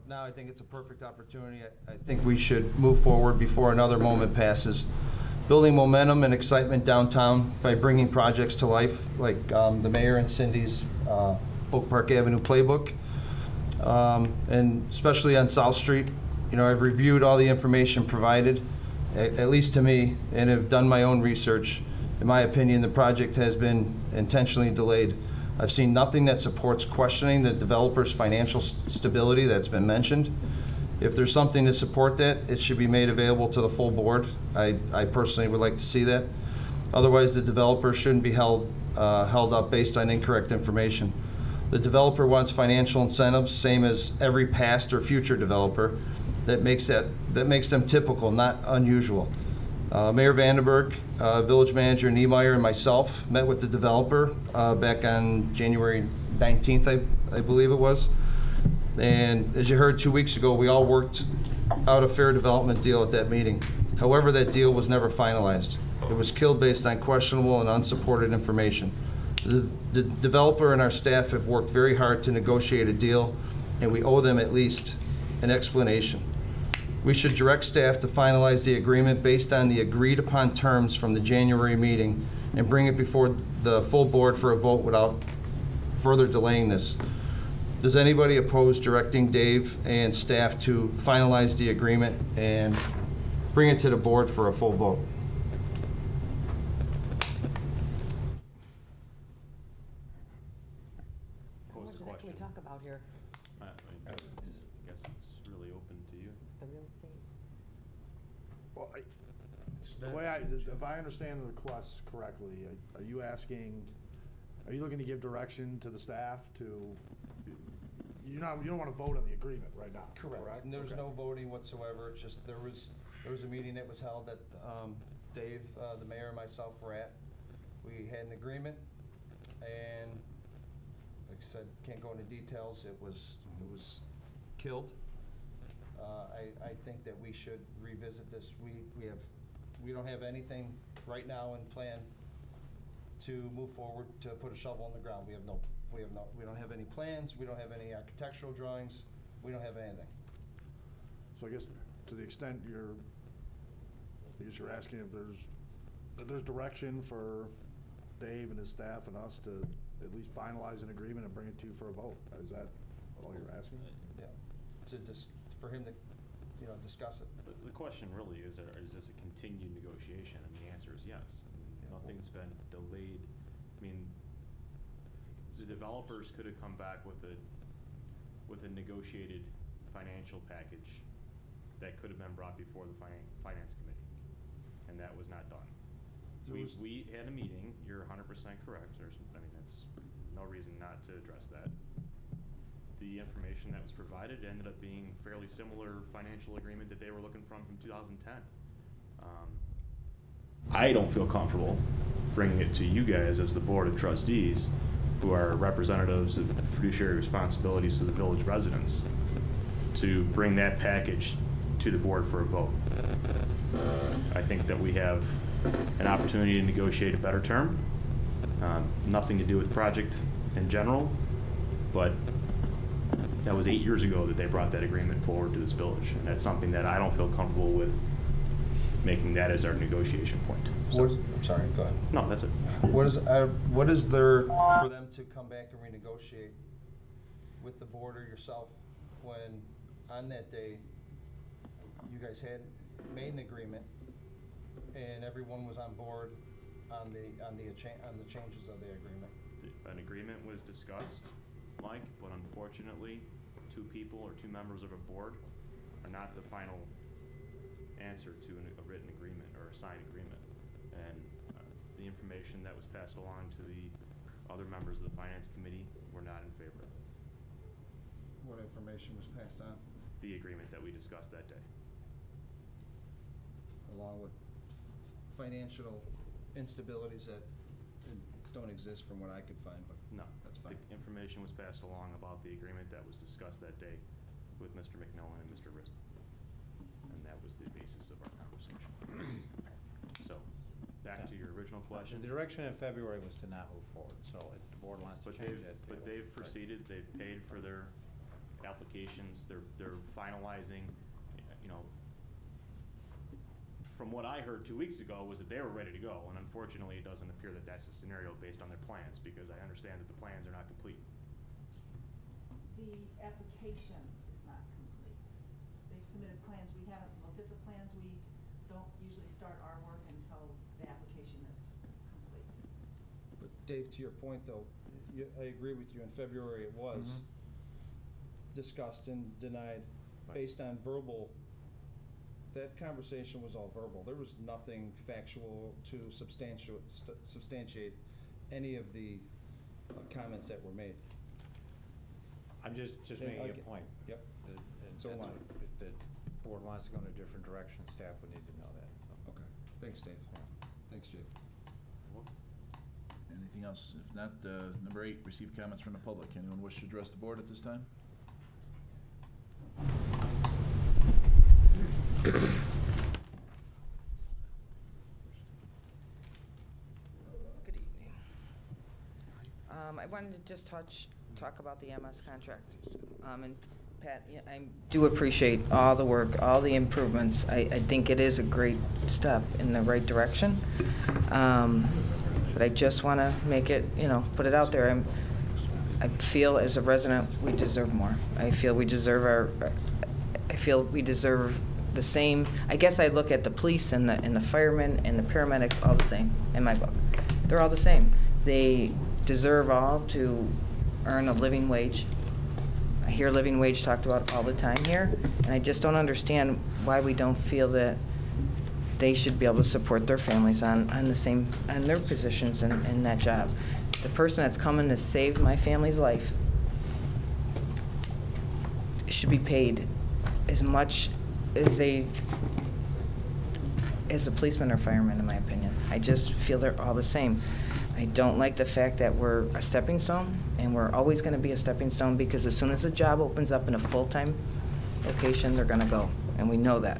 Now I think it's a perfect opportunity. I think we should move forward before another moment passes. Building momentum and excitement downtown by bringing projects to life, like the mayor and Cindy's Oak Park Avenue playbook, and especially on South Street. I've reviewed all the information provided, at least to me, and have done my own research. In my opinion, the project has been intentionally delayed. I've seen nothing that supports questioning the developer's financial stability that's been mentioned. If there's something to support that, it should be made available to the full board. I personally would like to see that. Otherwise, the developer shouldn't be held up based on incorrect information. The developer wants financial incentives, same as every past or future developer. That makes them typical, not unusual. Mayor Vandenberg, Village Manager Niemeyer, and myself met with the developer back on January 19th, I believe it was. And as you heard 2 weeks ago, we all worked out a fair development deal at that meeting. However, that deal was never finalized. It was killed based on questionable and unsupported information. The developer and our staff have worked very hard to negotiate a deal, and we owe them at least an explanation. We should direct staff to finalize the agreement based on the agreed upon terms from the January meeting and bring it before the full board for a vote without further delaying this. Does anybody oppose directing Dave and staff to finalize the agreement and bring it to the board for a full vote? Pose the What can we question. talk about here? I guess it's really open to you. The real estate? Well, the way if I understand the request correctly, are you looking to give direction to the staff to, you don't want to vote on the agreement right now, correct? And there's Okay. no voting whatsoever. It's just there was a meeting that was held that Dave, the mayor, and myself were at. We had an agreement, and like I said, can't go into details. It was killed. I think that we should revisit this. We don't have anything right now in plan to move forward to put a shovel in the ground. We don't have any plans. We don't have any architectural drawings. We don't have anything. So I guess to the extent you're asking if there's direction for Dave and his staff and us to at least finalize an agreement and bring it to you for a vote. Is that all you're asking? Yeah, for him to, discuss it. The question really is this a continued negotiation? And the answer is yes. Nothing's been delayed. I mean, the developers could have come back with a negotiated financial package that could have been brought before the finance committee, and that was not done. We had a meeting. You're 100% correct. That's no reason not to address that. The information that was provided ended up being fairly similar financial agreement that they were looking from 2010. I don't feel comfortable bringing it to you guys as the board of trustees, who are representatives of fiduciary responsibilities to the village residents, to bring that package to the board for a vote. I think that we have an opportunity to negotiate a better term. Nothing to do with the project in general, but that was 8 years ago that they brought that agreement forward to this village, and that's something that I don't feel comfortable with making that as our negotiation point. So, I'm sorry, go ahead. no, that's it. What is there for them to come back and renegotiate with the board or yourself when on that day you guys had made an agreement and everyone was on board on the changes of the agreement? An agreement was discussed, Mike, but unfortunately, two people or two members of a board are not the final answer to a written agreement or a signed agreement. And the information that was passed along to the other members of the finance committee were not in favor of it. What information was passed on? The agreement that we discussed that day. Along with financial instabilities that don't exist from what I could find, but No. that's fine. The information was passed along about the agreement that was discussed that day with Mr. McMillan and Mr. Rizzo. And that was the basis of our conversation. So, back to your original question. The direction in February was to not move forward, so if the board wants to change that. But they've proceeded, they've paid for their applications, they're finalizing, from what I heard 2 weeks ago was that they were ready to go, and unfortunately it doesn't appear that that's the scenario based on their plans, because I understand that the plans are not complete. The application is not complete. They've submitted plans, we haven't looked at the plans, we don't usually start our work until the application is complete. But Dave, to your point though, I agree with you, in February it was discussed and denied based on verbal. That conversation was all verbal. There was nothing factual to substantiate any of the comments that were made. I'm just Okay, making a okay. point. Yep. And So am I. if the board wants to go in a different direction, staff would need to know that. So. Okay, thanks, Dave. Thanks, Jake. Anything else? If not, number 8, receive comments from the public. Anyone wish to address the board at this time? Good evening. I wanted to just talk about the MS contract. And Pat, yeah, I do appreciate all the work, all the improvements. I think it is a great step in the right direction. But I just want to make it, put it out there. I feel as a resident, we deserve more. I feel we deserve the same. I guess I look at the police and the firemen and the paramedics all the same in my book. They're all the same. They deserve all to earn a living wage. I hear living wage talked about all the time here, and I just don't understand why we don't feel that they should be able to support their families on their positions in that job. The person that's coming to save my family's life should be paid as much as a policeman or fireman, in my opinion. I just feel they're all the same. I don't like the fact that we're a stepping stone, and we're always going to be a stepping stone, because as soon as a job opens up in a full-time location, they're going to go, and we know that.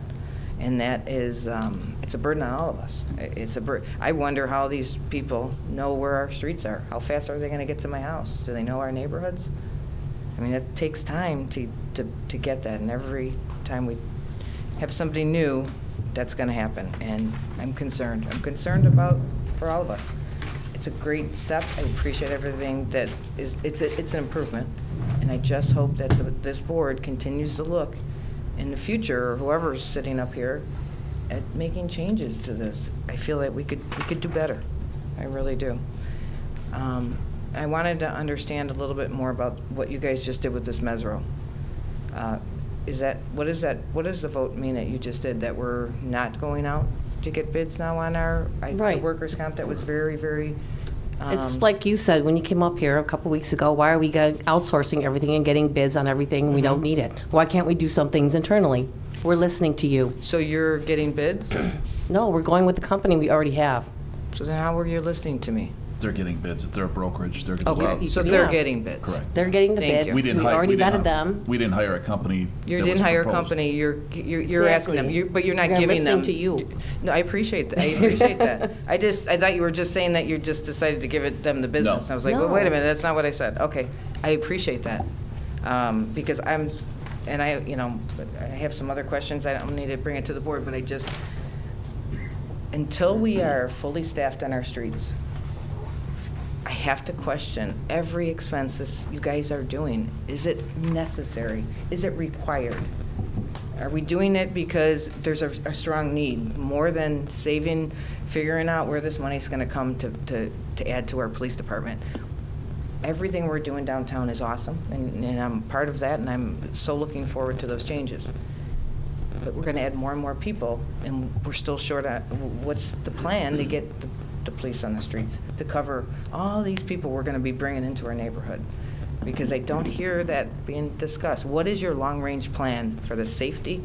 And that is, it's a burden on all of us. I wonder how these people know where our streets are. How fast are they going to get to my house? Do they know our neighborhoods? I mean, it takes time to get that, and every time we have somebody new, that's going to happen, and I'm concerned. I'm concerned for all of us. It's a great step. I appreciate everything that is. It's an improvement, and I just hope that this board continues to look in the future, or whoever's sitting up here, at making changes to this. I feel that we could do better. I really do. I wanted to understand a little bit more about what you guys just did with this Mesro. What does the vote mean that you just did, that we're not going out to get bids now on the workers' comp? That was very, very... It's like you said when you came up here a couple weeks ago, why are we outsourcing everything and getting bids on everything when we don't need it? Why can't we do some things internally? We're listening to you. So you're getting bids? No, we're going with the company we already have. So then how were you listening to me? They're getting bids. They're a brokerage. They're going to Okay, so they're getting bids. Correct. They're getting the Thank bids. you. We already vetted them. We didn't hire a company. You that didn't was hire a proposed. company, you're asking them, but you're not We're giving them. listening to you. No, I appreciate that, I appreciate that. I thought you were just saying that you just decided to give them the business. No. And I was like, well, No. wait a minute, that's not what I said. Okay, I appreciate that. Because I have some other questions, I don't need to bring it to the board, but until we are fully staffed on our streets, I have to question every expense you guys are doing. Is it necessary? Is it required? Are we doing it because there's a strong need, more than figuring out where this money's gonna come to add to our police department? Everything we're doing downtown is awesome, and I'm part of that, and I'm so looking forward to those changes. But we're gonna add more and more people, and we're still short on, what's the plan to get the police on the streets, to cover all these people we're going to be bringing into our neighborhood? Because I don't hear that being discussed. What is your long-range plan for the safety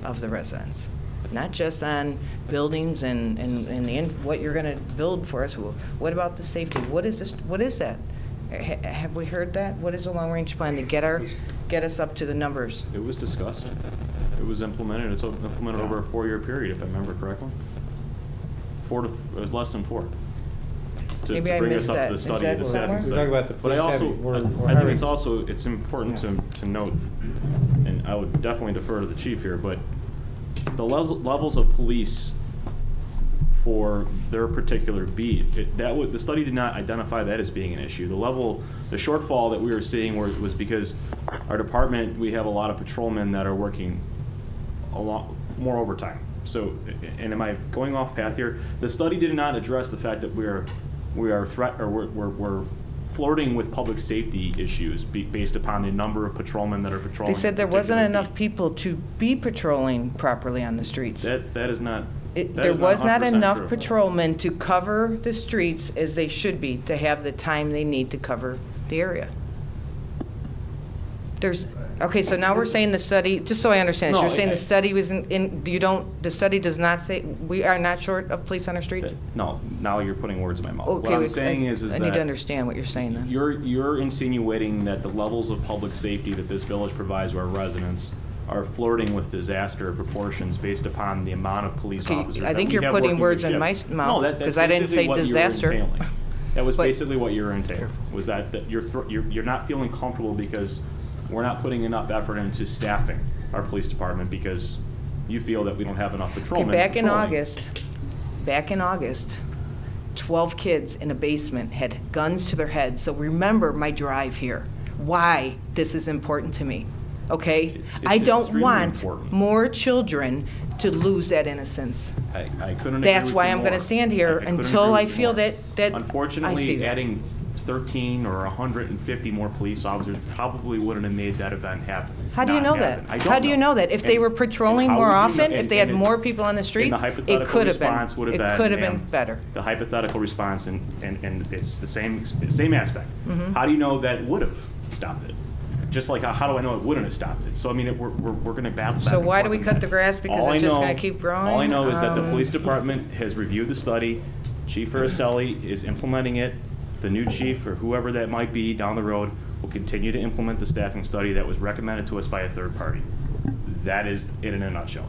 of the residents? Not just on buildings and what you're going to build for us. What about the safety? What is this? What is that? Have we heard that? What is the long-range plan to get us up to the numbers? It was discussed. It was implemented. It's implemented over a 4-year period, if I remember correctly. It was less than 4. Maybe I bring missed us up that. to the Is study that of the somewhere? staffing We're talking about the But I police also, heavy. We're I think hiring. it's important to note, and I would definitely defer to the chief here, but the levels of police for their particular beat, the study did not identify that as being an issue. The shortfall that we were seeing was because our department, we have a lot of patrolmen that are working a lot more overtime. So, and am I going off path here? The study did not address the fact that we're flirting with public safety issues based upon the number of patrolmen that are patrolling. They said there wasn't enough people to be patrolling properly on the streets. That is not. There was not 100% enough true. patrolmen to cover the streets as they should be, to have the time they need to cover the area. Okay, so now we're saying the study, just so I understand this, No, you're saying I- the study was the study does not say, we are not short of police on our streets? No, now you're putting words in my mouth. Okay, What I'm saying is I need to that understand what you're saying then. you're insinuating that the levels of public safety that this village provides to our residents are flirting with disaster proportions based upon the amount of police Okay, officers I that think we you're have putting working words the in my shift. mouth, No, that's 'cause I didn't basically say what you were disaster. entailing. That was But- basically what you were entailing, was that you're not feeling comfortable because we're not putting enough effort into staffing our police department because you feel that we don't have enough Okay, patrolmen. back in patrolling. August, 12 kids in a basement had guns to their heads. So remember my drive here, why this is important to me, okay? It's I don't extremely want important. more children to lose that innocence. I couldn't agree That's with why you I'm going more. to stand here I couldn't until agree I with you feel more. that I see Unfortunately, that. adding 13 or 150 more police officers probably wouldn't have made that event happen. How do you not know that? happen. I don't How do you know that? If they And- were and patrolling how more would you know- often, if they had and more people on the streets, the it hypothetical could have been. response would have It been, could have been ma'am, better. The hypothetical response, and it's the same aspect. Mhm. How do you know that would have stopped it? Just like how do I know it wouldn't have stopped it? So I mean, we're going to battle back So and why forth do we on cut that. the grass? Because All it's I just know- gonna keep growing? All I know is that the Um, police department has reviewed the study. Chief Araceli is implementing it. The new chief, or whoever that might be down the road, will continue to implement the staffing study that was recommended to us by a third party. That is it in a nutshell.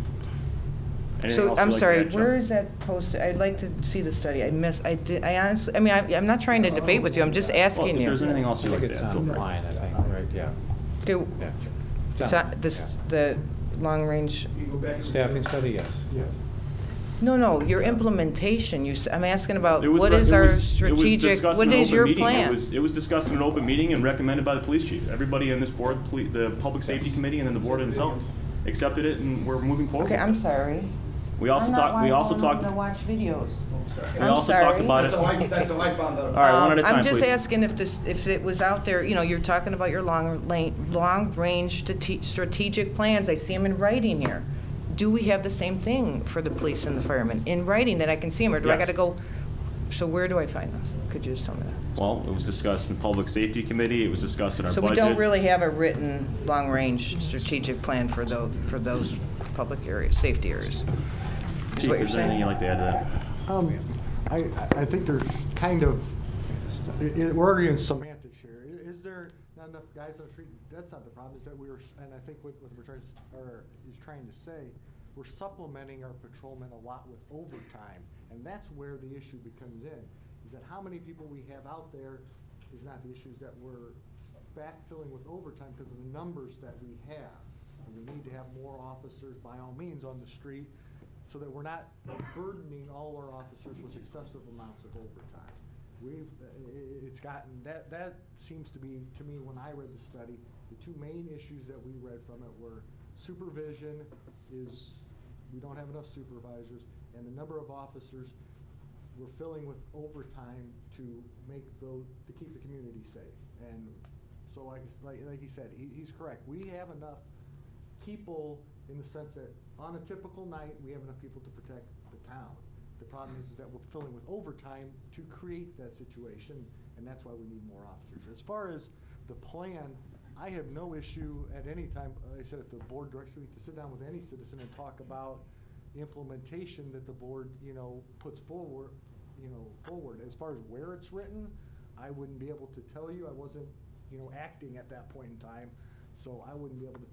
Anything So, else I'm you'd like to sorry, add, Joe? where is that posted? I'd like to see the study. I honestly, I mean, I'm not trying to debate with you, I'm just Well, asking if you. there's anything else you'd like to add, feel free. I think, right, yeah. Okay, it's not, the long-range, Staffing study, yes. no, your implementation, I'm asking about, It was what re- is it our was- it was strategic, discussed what in an is open your meeting. plan? It was discussed in an open meeting and recommended by the police chief. Everybody in this board, the public safety committee, and then the board itself accepted it, and we're moving forward. Okay, I'm sorry. We also talked, we also talked, To watch videos. we I'm also talked sorry. about it. That's a life on the. All right, one at a time, I'm just please. asking if it was out there, you're talking about your long-range strategic plans. I see them in writing here. Do we have the same thing for the police and the firemen in writing that I can see them, or do I Yes. gotta go? So where do I find this? Could you just tell me that? Well, it was discussed in public safety committee, it was discussed in our budget. So we don't really have a written long-range strategic plan for those public areas, safety areas? Is Chief, what you're is there anything saying? you'd like to add to that? I think there's kind of, we're already in semantics here. Is there not enough guys on the street? That's not the problem, is that and I think what we're trying to say, we're supplementing our patrolmen a lot with overtime. And that's where the issue becomes in, is that how many people we have out there is not the issues that we're backfilling with overtime because of the numbers that we have. And we need to have more officers by all means on the street so that we're not burdening all our officers with excessive amounts of overtime. It's gotten, that seems to be, to me, when I read the study, the two main issues that we read from it were supervision is, we don't have enough supervisors, and the number of officers we're filling with overtime to keep the community safe. And so like he said, he's correct. We have enough people in the sense that on a typical night, we have enough people to protect the town. The problem is that we're filling with overtime to create that situation, and that's why we need more officers. As far as the plan, I have no issue at any time, like I said, if the board directs me to sit down with any citizen and talk about the implementation that the board, puts forward. As far as where it's written, I wouldn't be able to tell you. I wasn't, acting at that point in time, so I wouldn't be able to,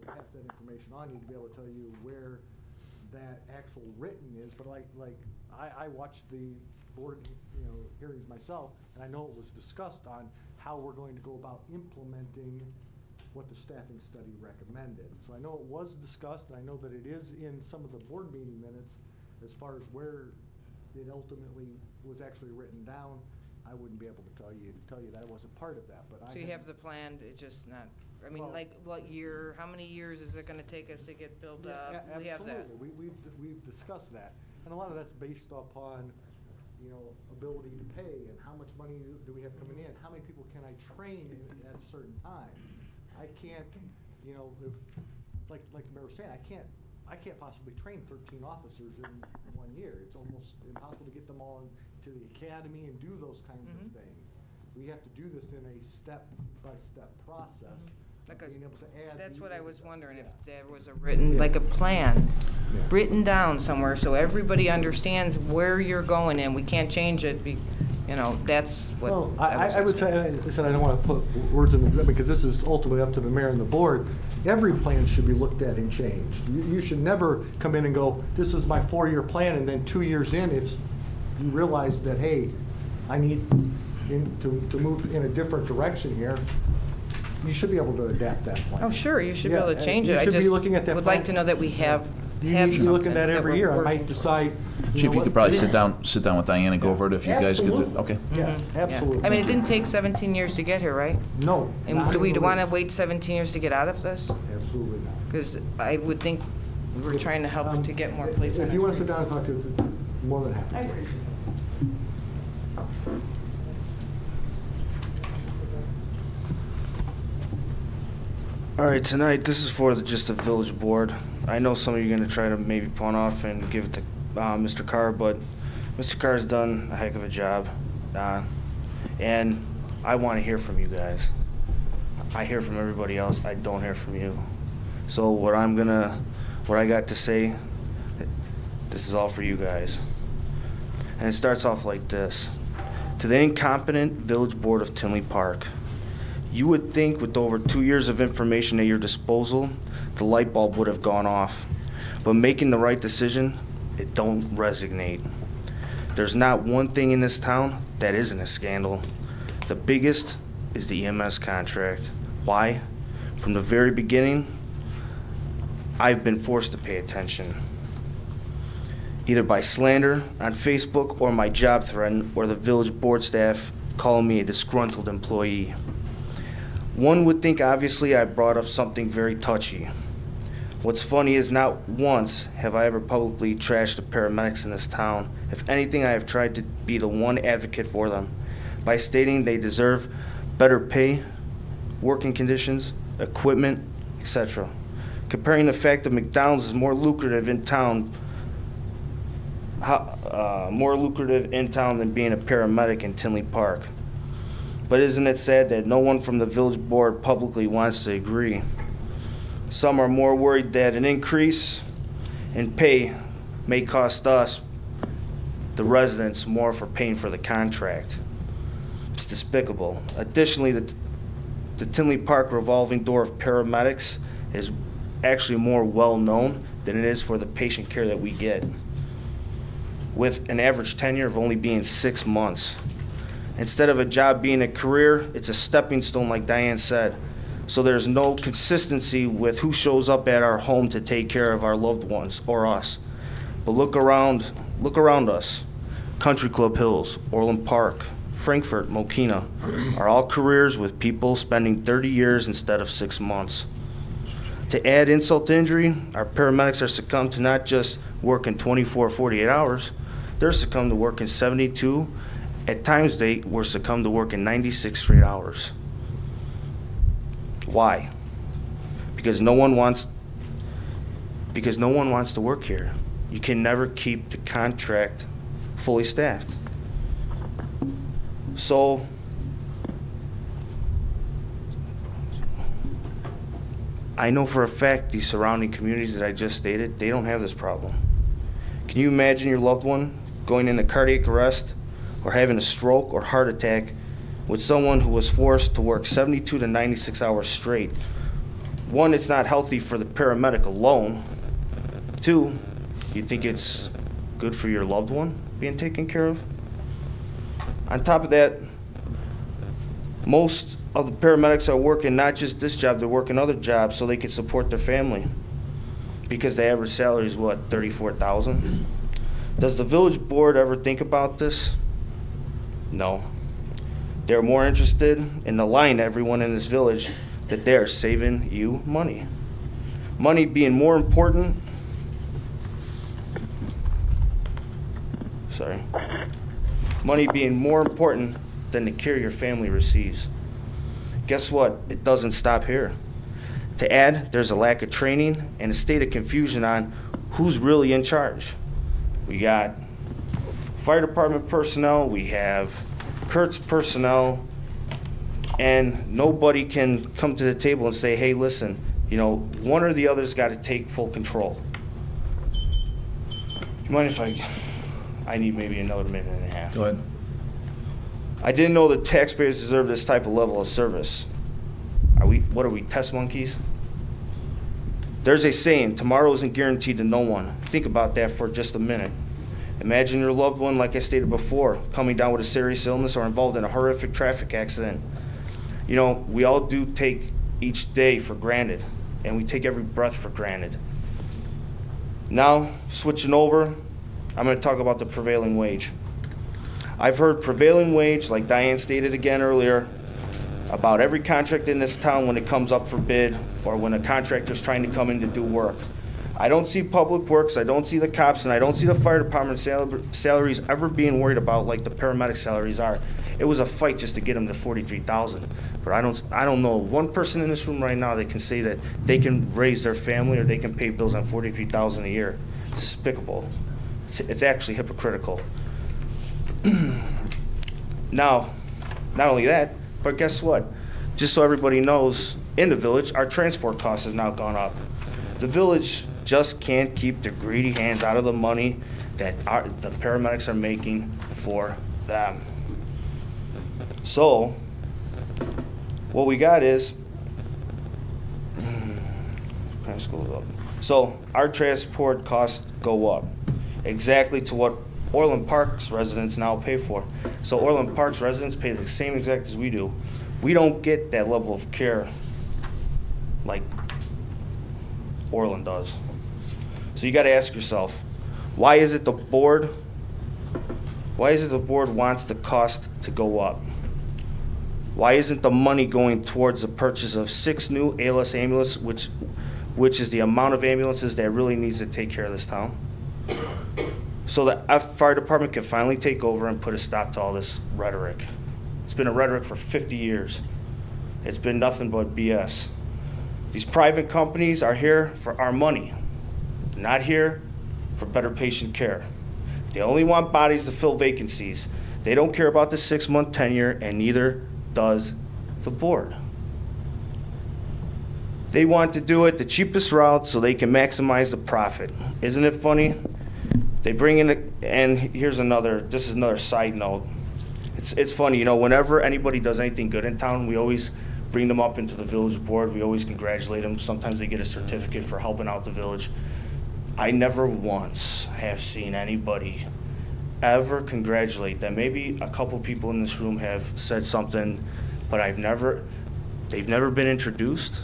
pass that information on you to be able to tell you where that actual written is. But I watched the board, hearings myself, and I know it was discussed on how we're going to go about implementing what the staffing study recommended. So I know it was discussed, and I know that it is in some of the board meeting minutes as far as where it ultimately was actually written down. I wouldn't be able to tell you that I wasn't part of that, but So you have the plan, it's just not, what year, how many years is it gonna take us to get built up? We have that. Absolutely. We've discussed that, and a lot of that's based upon, ability to pay, and how much money do we have coming in, how many people can I train at a certain time. I can't, if, like the mayor was saying, I can't possibly train 13 officers in 1 year. It's almost impossible to get them all into the academy and do those kinds of things. We have to do this in a step-by-step process Because being able to add. that's the- what I was wondering, if there was a written, like a plan, written down somewhere, so everybody understands where you're going, and we can't change it, that's what. Well, was I would say, I said I don't want to put words in the, because this is ultimately up to the mayor and the board. Every plan should be looked at and changed. You should never come in and go, this is my 4-year plan, and then 2 years in, you realize that, hey, I need to move in a different direction here. You should be able to adapt that plan. Oh, sure, you should be able to Yeah, change you it. I should be just looking at that would like plan. to know that we have You need to be looking something at that every we're year. I working might decide. Chief, you what- could probably sit down with Diane and go over it if you guys could. Absolutely. Okay. Yeah, Yeah. absolutely. I mean, it didn't take 17 years to get here, right? No. And not do we even want to close. wait 17 years to get out of this? Absolutely not. Because I would think we were trying to help them to get more places. If you want to sit down and talk to us, more than happy. All right, tonight, this is for just the village board. I know some of you are gonna try to maybe pawn off and give it to Mr. Carr, but Mr. Carr's done a heck of a job. And I wanna hear from you guys. I hear from everybody else, I don't hear from you. So what I got to say, this is all for you guys. And it starts off like this. To the incompetent village board of Tinley Park, you would think with over 2 years of information at your disposal, the light bulb would have gone off. But making the right decision, it don't resonate. There's not one thing in this town that isn't a scandal. The biggest is the EMS contract. Why? From the very beginning, I've been forced to pay attention. Either by slander on Facebook or my job threat or the village board staff calling me a disgruntled employee. One would think obviously I brought up something very touchy. What's funny is not once have I ever publicly trashed the paramedics in this town. If anything, I have tried to be the one advocate for them by stating they deserve better pay, working conditions, equipment, etc. Comparing the fact that McDonald's is more lucrative in town than being a paramedic in Tinley Park. But isn't it sad that no one from the village board publicly wants to agree? Some are more worried that an increase in pay may cost us, the residents, more for paying for the contract. It's despicable. Additionally, the Tinley Park revolving door of paramedics is actually more well-known than it is for the patient care that we get, with an average tenure of only being 6 months. Instead of a job being a career, it's a stepping stone, like Diane said. So there's no consistency with who shows up at our home to take care of our loved ones or us. But look around us. Country Club Hills, Orland Park, Frankfurt, Mokina are all careers with people spending 30 years instead of 6 months. To add insult to injury, our paramedics are succumbed to not just working 24, 48 hours, they're succumbed to working 72. At times they were succumbed to working 96 straight hours. Why? Because no one wants to work here. You can never keep the contract fully staffed. So I know for a fact these surrounding communities that I just stated, they don't have this problem. Can you imagine your loved one going into cardiac arrest or having a stroke or heart attack with someone who was forced to work 72 to 96 hours straight? One, it's not healthy for the paramedic alone. Two, you think it's good for your loved one being taken care of? On top of that, most of the paramedics are working not just this job, they're working other jobs so they can support their family. Because the average salary is what, $34,000? Does the village board ever think about this? No. They're more interested in lying to everyone in this village that they're saving you money. Money being more important, money being more important than the care your family receives. Guess what? It doesn't stop here. To add, there's a lack of training and a state of confusion on who's really in charge. We got fire department personnel, we have Kurt's personnel, and nobody can come to the table and say, hey, listen, you know, one or the other's got to take full control. You mind if I need maybe another minute and a half. Go ahead. I didn't know that taxpayers deserve this type of level of service. What are we, test monkeys? There's a saying, tomorrow isn't guaranteed to no one. Think about that for just a minute. Imagine your loved one, like I stated before, coming down with a serious illness or involved in a horrific traffic accident. You know, we all do take each day for granted, and we take every breath for granted. Now, switching over, I'm going to talk about the prevailing wage. I've heard prevailing wage, like Diane stated again earlier, about every contract in this town when it comes up for bid or when a contractor's trying to come in to do work. I don't see Public Works, I don't see the cops, and I don't see the fire department salaries ever being worried about like the paramedic salaries are. It was a fight just to get them to $43,000. But I don't know one person in this room right now that can say that they can raise their family or they can pay bills on $43,000 a year. It's despicable. It's actually hypocritical. Now, not only that, but guess what? Just so everybody knows, in the village, our transport costs have now gone up. The village just can't keep their greedy hands out of the money that the paramedics are making for them. So, what we got is, so our transport costs go up exactly to what Orland Park's residents now pay for. So Orland Park's residents pay the same exact as we do. We don't get that level of care like Orland does. So you got to ask yourself, why is it the board wants the cost to go up? Why isn't the money going towards the purchase of 6 new ALS ambulances, which is the amount of ambulances that really needs to take care of this town? So the fire department can finally take over and put a stop to all this rhetoric. It's been a rhetoric for 50 years. It's been nothing but BS. These private companies are here for our money, not here for better patient care. They only want bodies to fill vacancies. They don't care about the 6-month tenure, and neither does the board. They want to do it the cheapest route so they can maximize the profit. Isn't it funny? They bring in, and this is another side note. It's funny, you know, whenever anybody does anything good in town, we always bring them up into the village board. We always congratulate them. Sometimes they get a certificate for helping out the village. I never once have seen anybody ever congratulate them. Maybe a couple people in this room have said something, but they've never been introduced.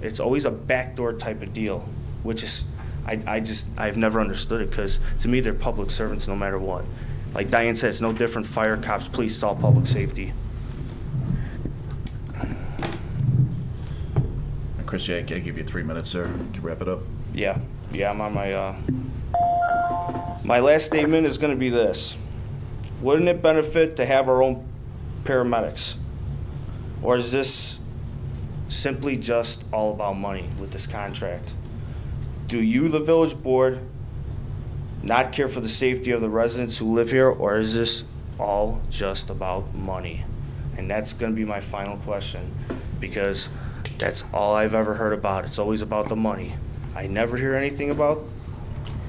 It's always a backdoor type of deal, which is, I've never understood it, because to me they're public servants no matter what. Like Diane said, it's no different fire, cops, police, it's all public safety. Chris, I give you 3 minutes, sir, to wrap it up. Yeah, I'm on my last statement is gonna be this. Wouldn't it benefit to have our own paramedics? Or is this simply just all about money with this contract? Do you, the village board, not care for the safety of the residents who live here, or is this all just about money? And that's gonna be my final question, because that's all I've ever heard about. It's always about the money. I never hear anything about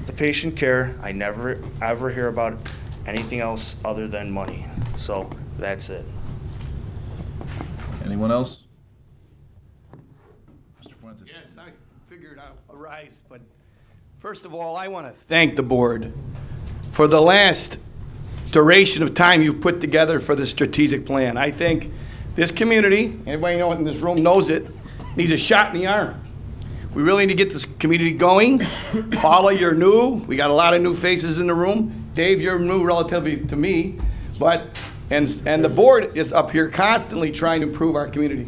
the patient care. I never ever hear about anything else other than money. So that's it. Anyone else? Mr. Fuentes. Yes, I figured I'd arise, but first of all, I want to thank the board for the last duration of time you've put together for the strategic plan. I think this community, everybody in this room knows it, needs a shot in the arm. We really need to get this community going. Paula, you're new. We got a lot of new faces in the room. Dave, you're new relatively to me, and the board is up here constantly trying to improve our community.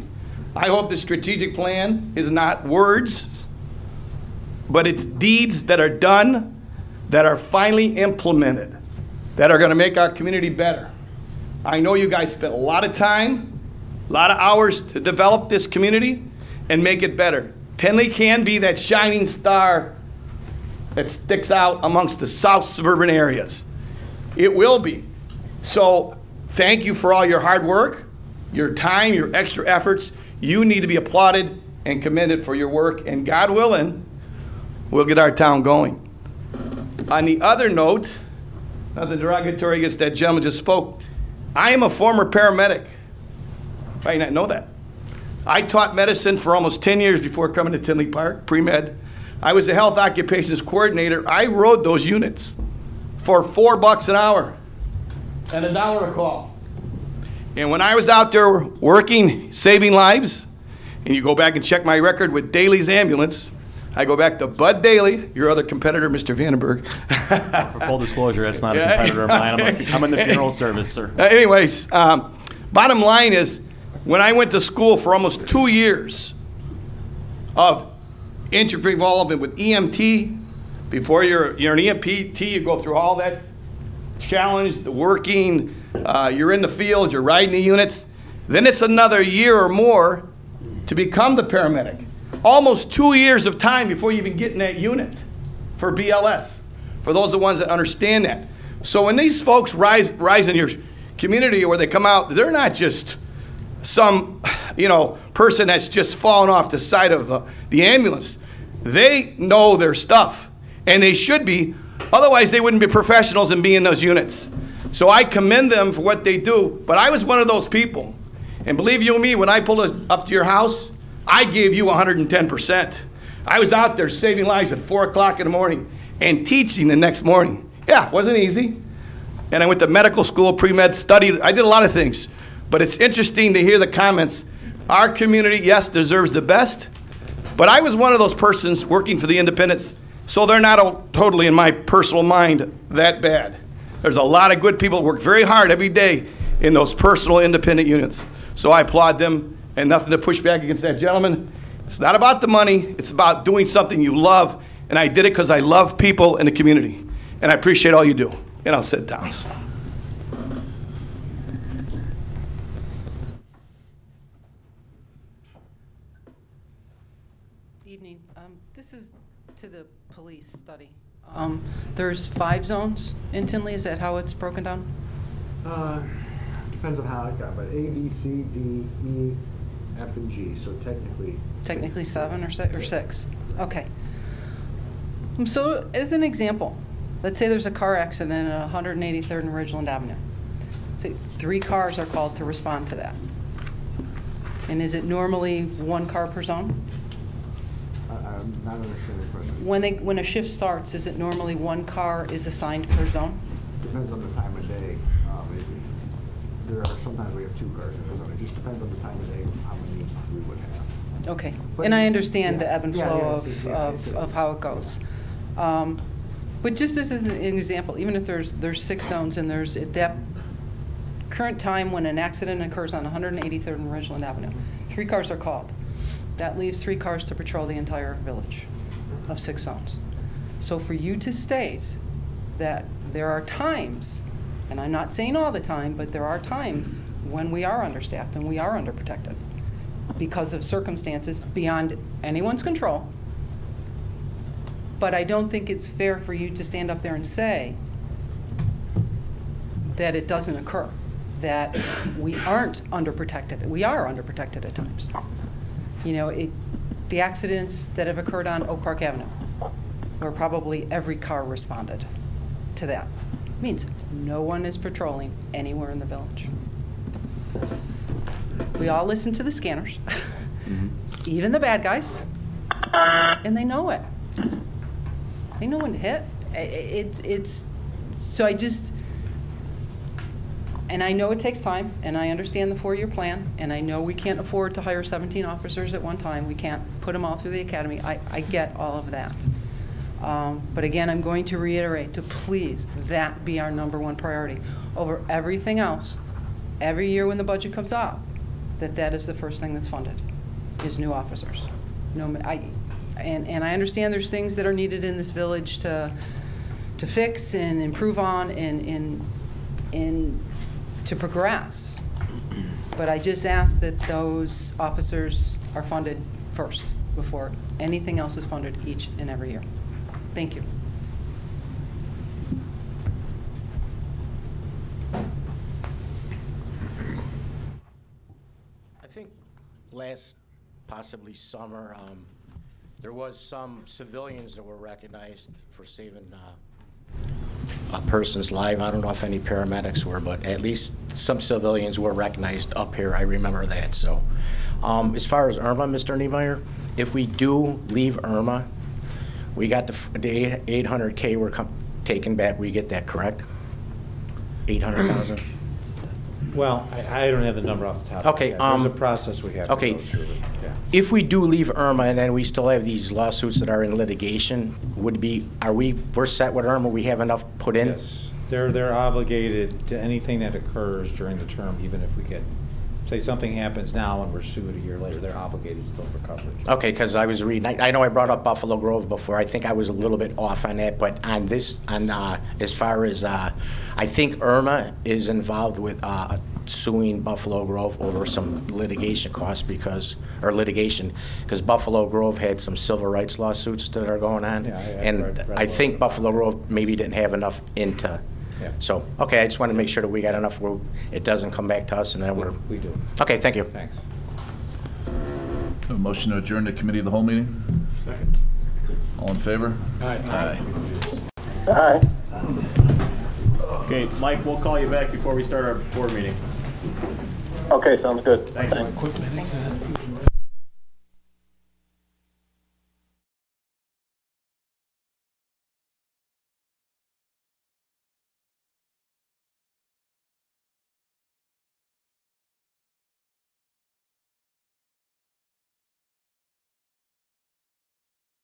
I hope the strategic plan is not words, but it's deeds that are done, that are finally implemented, that are gonna make our community better. I know you guys spent a lot of time, a lot of hours to develop this community and make it better. Tenley can be that shining star that sticks out amongst the south suburban areas. It will be. So thank you for all your hard work. your time, your extra efforts. You need to be applauded and commended for your work, and God willing, we'll get our town going. On the other note, nothing derogatory against that gentleman just spoke, I am a former paramedic. I did not know that. I taught medicine for almost 10 years before coming to Tinley Park, pre-med. I was a health occupations coordinator. I rode those units for $4 an hour and $1 a call. And when I was out there working, saving lives, and you go back and check my record with Daly's Ambulance, I go back to Bud Daly, your other competitor, Mr. Vandenberg. For full disclosure, that's not a competitor of mine. I'm in the funeral service, sir. Anyways, bottom line is, when I went to school for almost 2 years of involvement with EMT, before you're an EMT, you go through all that challenge, the working, you're in the field, you're riding the units. Then it's another year or more to become the paramedic. Almost 2 years of time before you even get in that unit for BLS, for those of the ones that understand that. So when these folks rise in your community where they come out, they're not just some, person that's just fallen off the side of the ambulance. They know their stuff, and they should be. Otherwise, they wouldn't be professionals and be in those units. So I commend them for what they do, but I was one of those people. And believe you me, when I pulled up to your house, I gave you 110%. I was out there saving lives at 4 o'clock in the morning and teaching the next morning. Yeah, it wasn't easy. And I went to medical school, pre-med, studied. I did a lot of things. But it's interesting to hear the comments. Our community, yes, deserves the best. But I was one of those persons working for the independents, so they're not all totally, in my personal mind, that bad. There's a lot of good people who work very hard every day in those personal independent units. So I applaud them. And nothing to push back against that gentleman. It's not about the money. It's about doing something you love. And I did it because I love people in the community. And I appreciate all you do. And I'll sit down. Evening. This is to the police study. There's 5 zones in Tinley. Is that how it's broken down? Depends on how it got, but A, B, C, D, E, F, and G, so technically. Technically 7 or 6. Okay. So as an example, let's say there's a car accident at 183rd and Ridgeland Avenue. So 3 cars are called to respond to that. And is it normally 1 car per zone? I'm not understanding the question. When a shift starts, is it normally 1 car is assigned per zone? Depends on the time of day, maybe. There are sometimes we have 2 cars per zone. It just depends on the time of day, how many we would have. Okay, But and I understand the yeah, ebb and yeah, flow yeah, of how it goes. But just as an example, even if there's 6 zones and there's at that current time when an accident occurs on 183rd and Ridgeland Avenue, 3 cars are called. That leaves 3 cars to patrol the entire village of 6 zones. So for you to state that there are times, and I'm not saying all the time, but there are times when we are understaffed and we are underprotected because of circumstances beyond anyone's control. But I don't think it's fair for you to stand up there and say that it doesn't occur, that we aren't underprotected. We are underprotected at times. The accidents that have occurred on Oak Park Avenue, where probably every car responded to that, means no one is patrolling anywhere in the village. We all listen to the scanners, even the bad guys, and they know it. They know when to hit. So and I know it takes time, and I understand the 4-year plan, and I know we can't afford to hire 17 officers at one time. We can't put them all through the academy. I get all of that. But again, I'm going to reiterate to please that be our #1 priority over everything else. Every year when the budget comes up, that is the first thing that's funded, is new officers. And I understand there's things that are needed in this village to fix and improve on and to progress. But I just ask that those officers are funded first before anything else is funded each and every year. Thank you. last possibly summer, there was some civilians that were recognized for saving a person's life. I don't know if any paramedics were, but at least some civilians were recognized up here. I remember that. So as far as Irma, Mr. Niemeyer, if we do leave Irma, we got the 800K we're taken back. We get that, correct? 800,000? Well, I don't have the number off the top of my head. There's a process we have to go through. Yeah. If we do leave Irma and then we still have these lawsuits that are in litigation, we're set with Irma, we have enough put in? Yes, they're obligated to anything that occurs during the term, even if we get, say something happens now and we're sued a year later, they're obligated still for coverage. Okay, because I was reading, I know I brought up Buffalo Grove before, I think I was a little bit off on that, but on this, as far as, I think Irma is involved with suing Buffalo Grove over some litigation costs because Buffalo Grove had some civil rights lawsuits that are going on. Yeah, and I think Buffalo Grove maybe didn't have enough into. Yeah. So, okay, I just want to make sure that we got enough where it doesn't come back to us and then We do. Okay, thank you. Thanks. A motion to adjourn the committee of the whole meeting? Second. All in favor? Aye. Aye. Aye. Okay, Mike, we'll call you back before we start our board meeting. Okay, sounds good. Thanks. Thanks.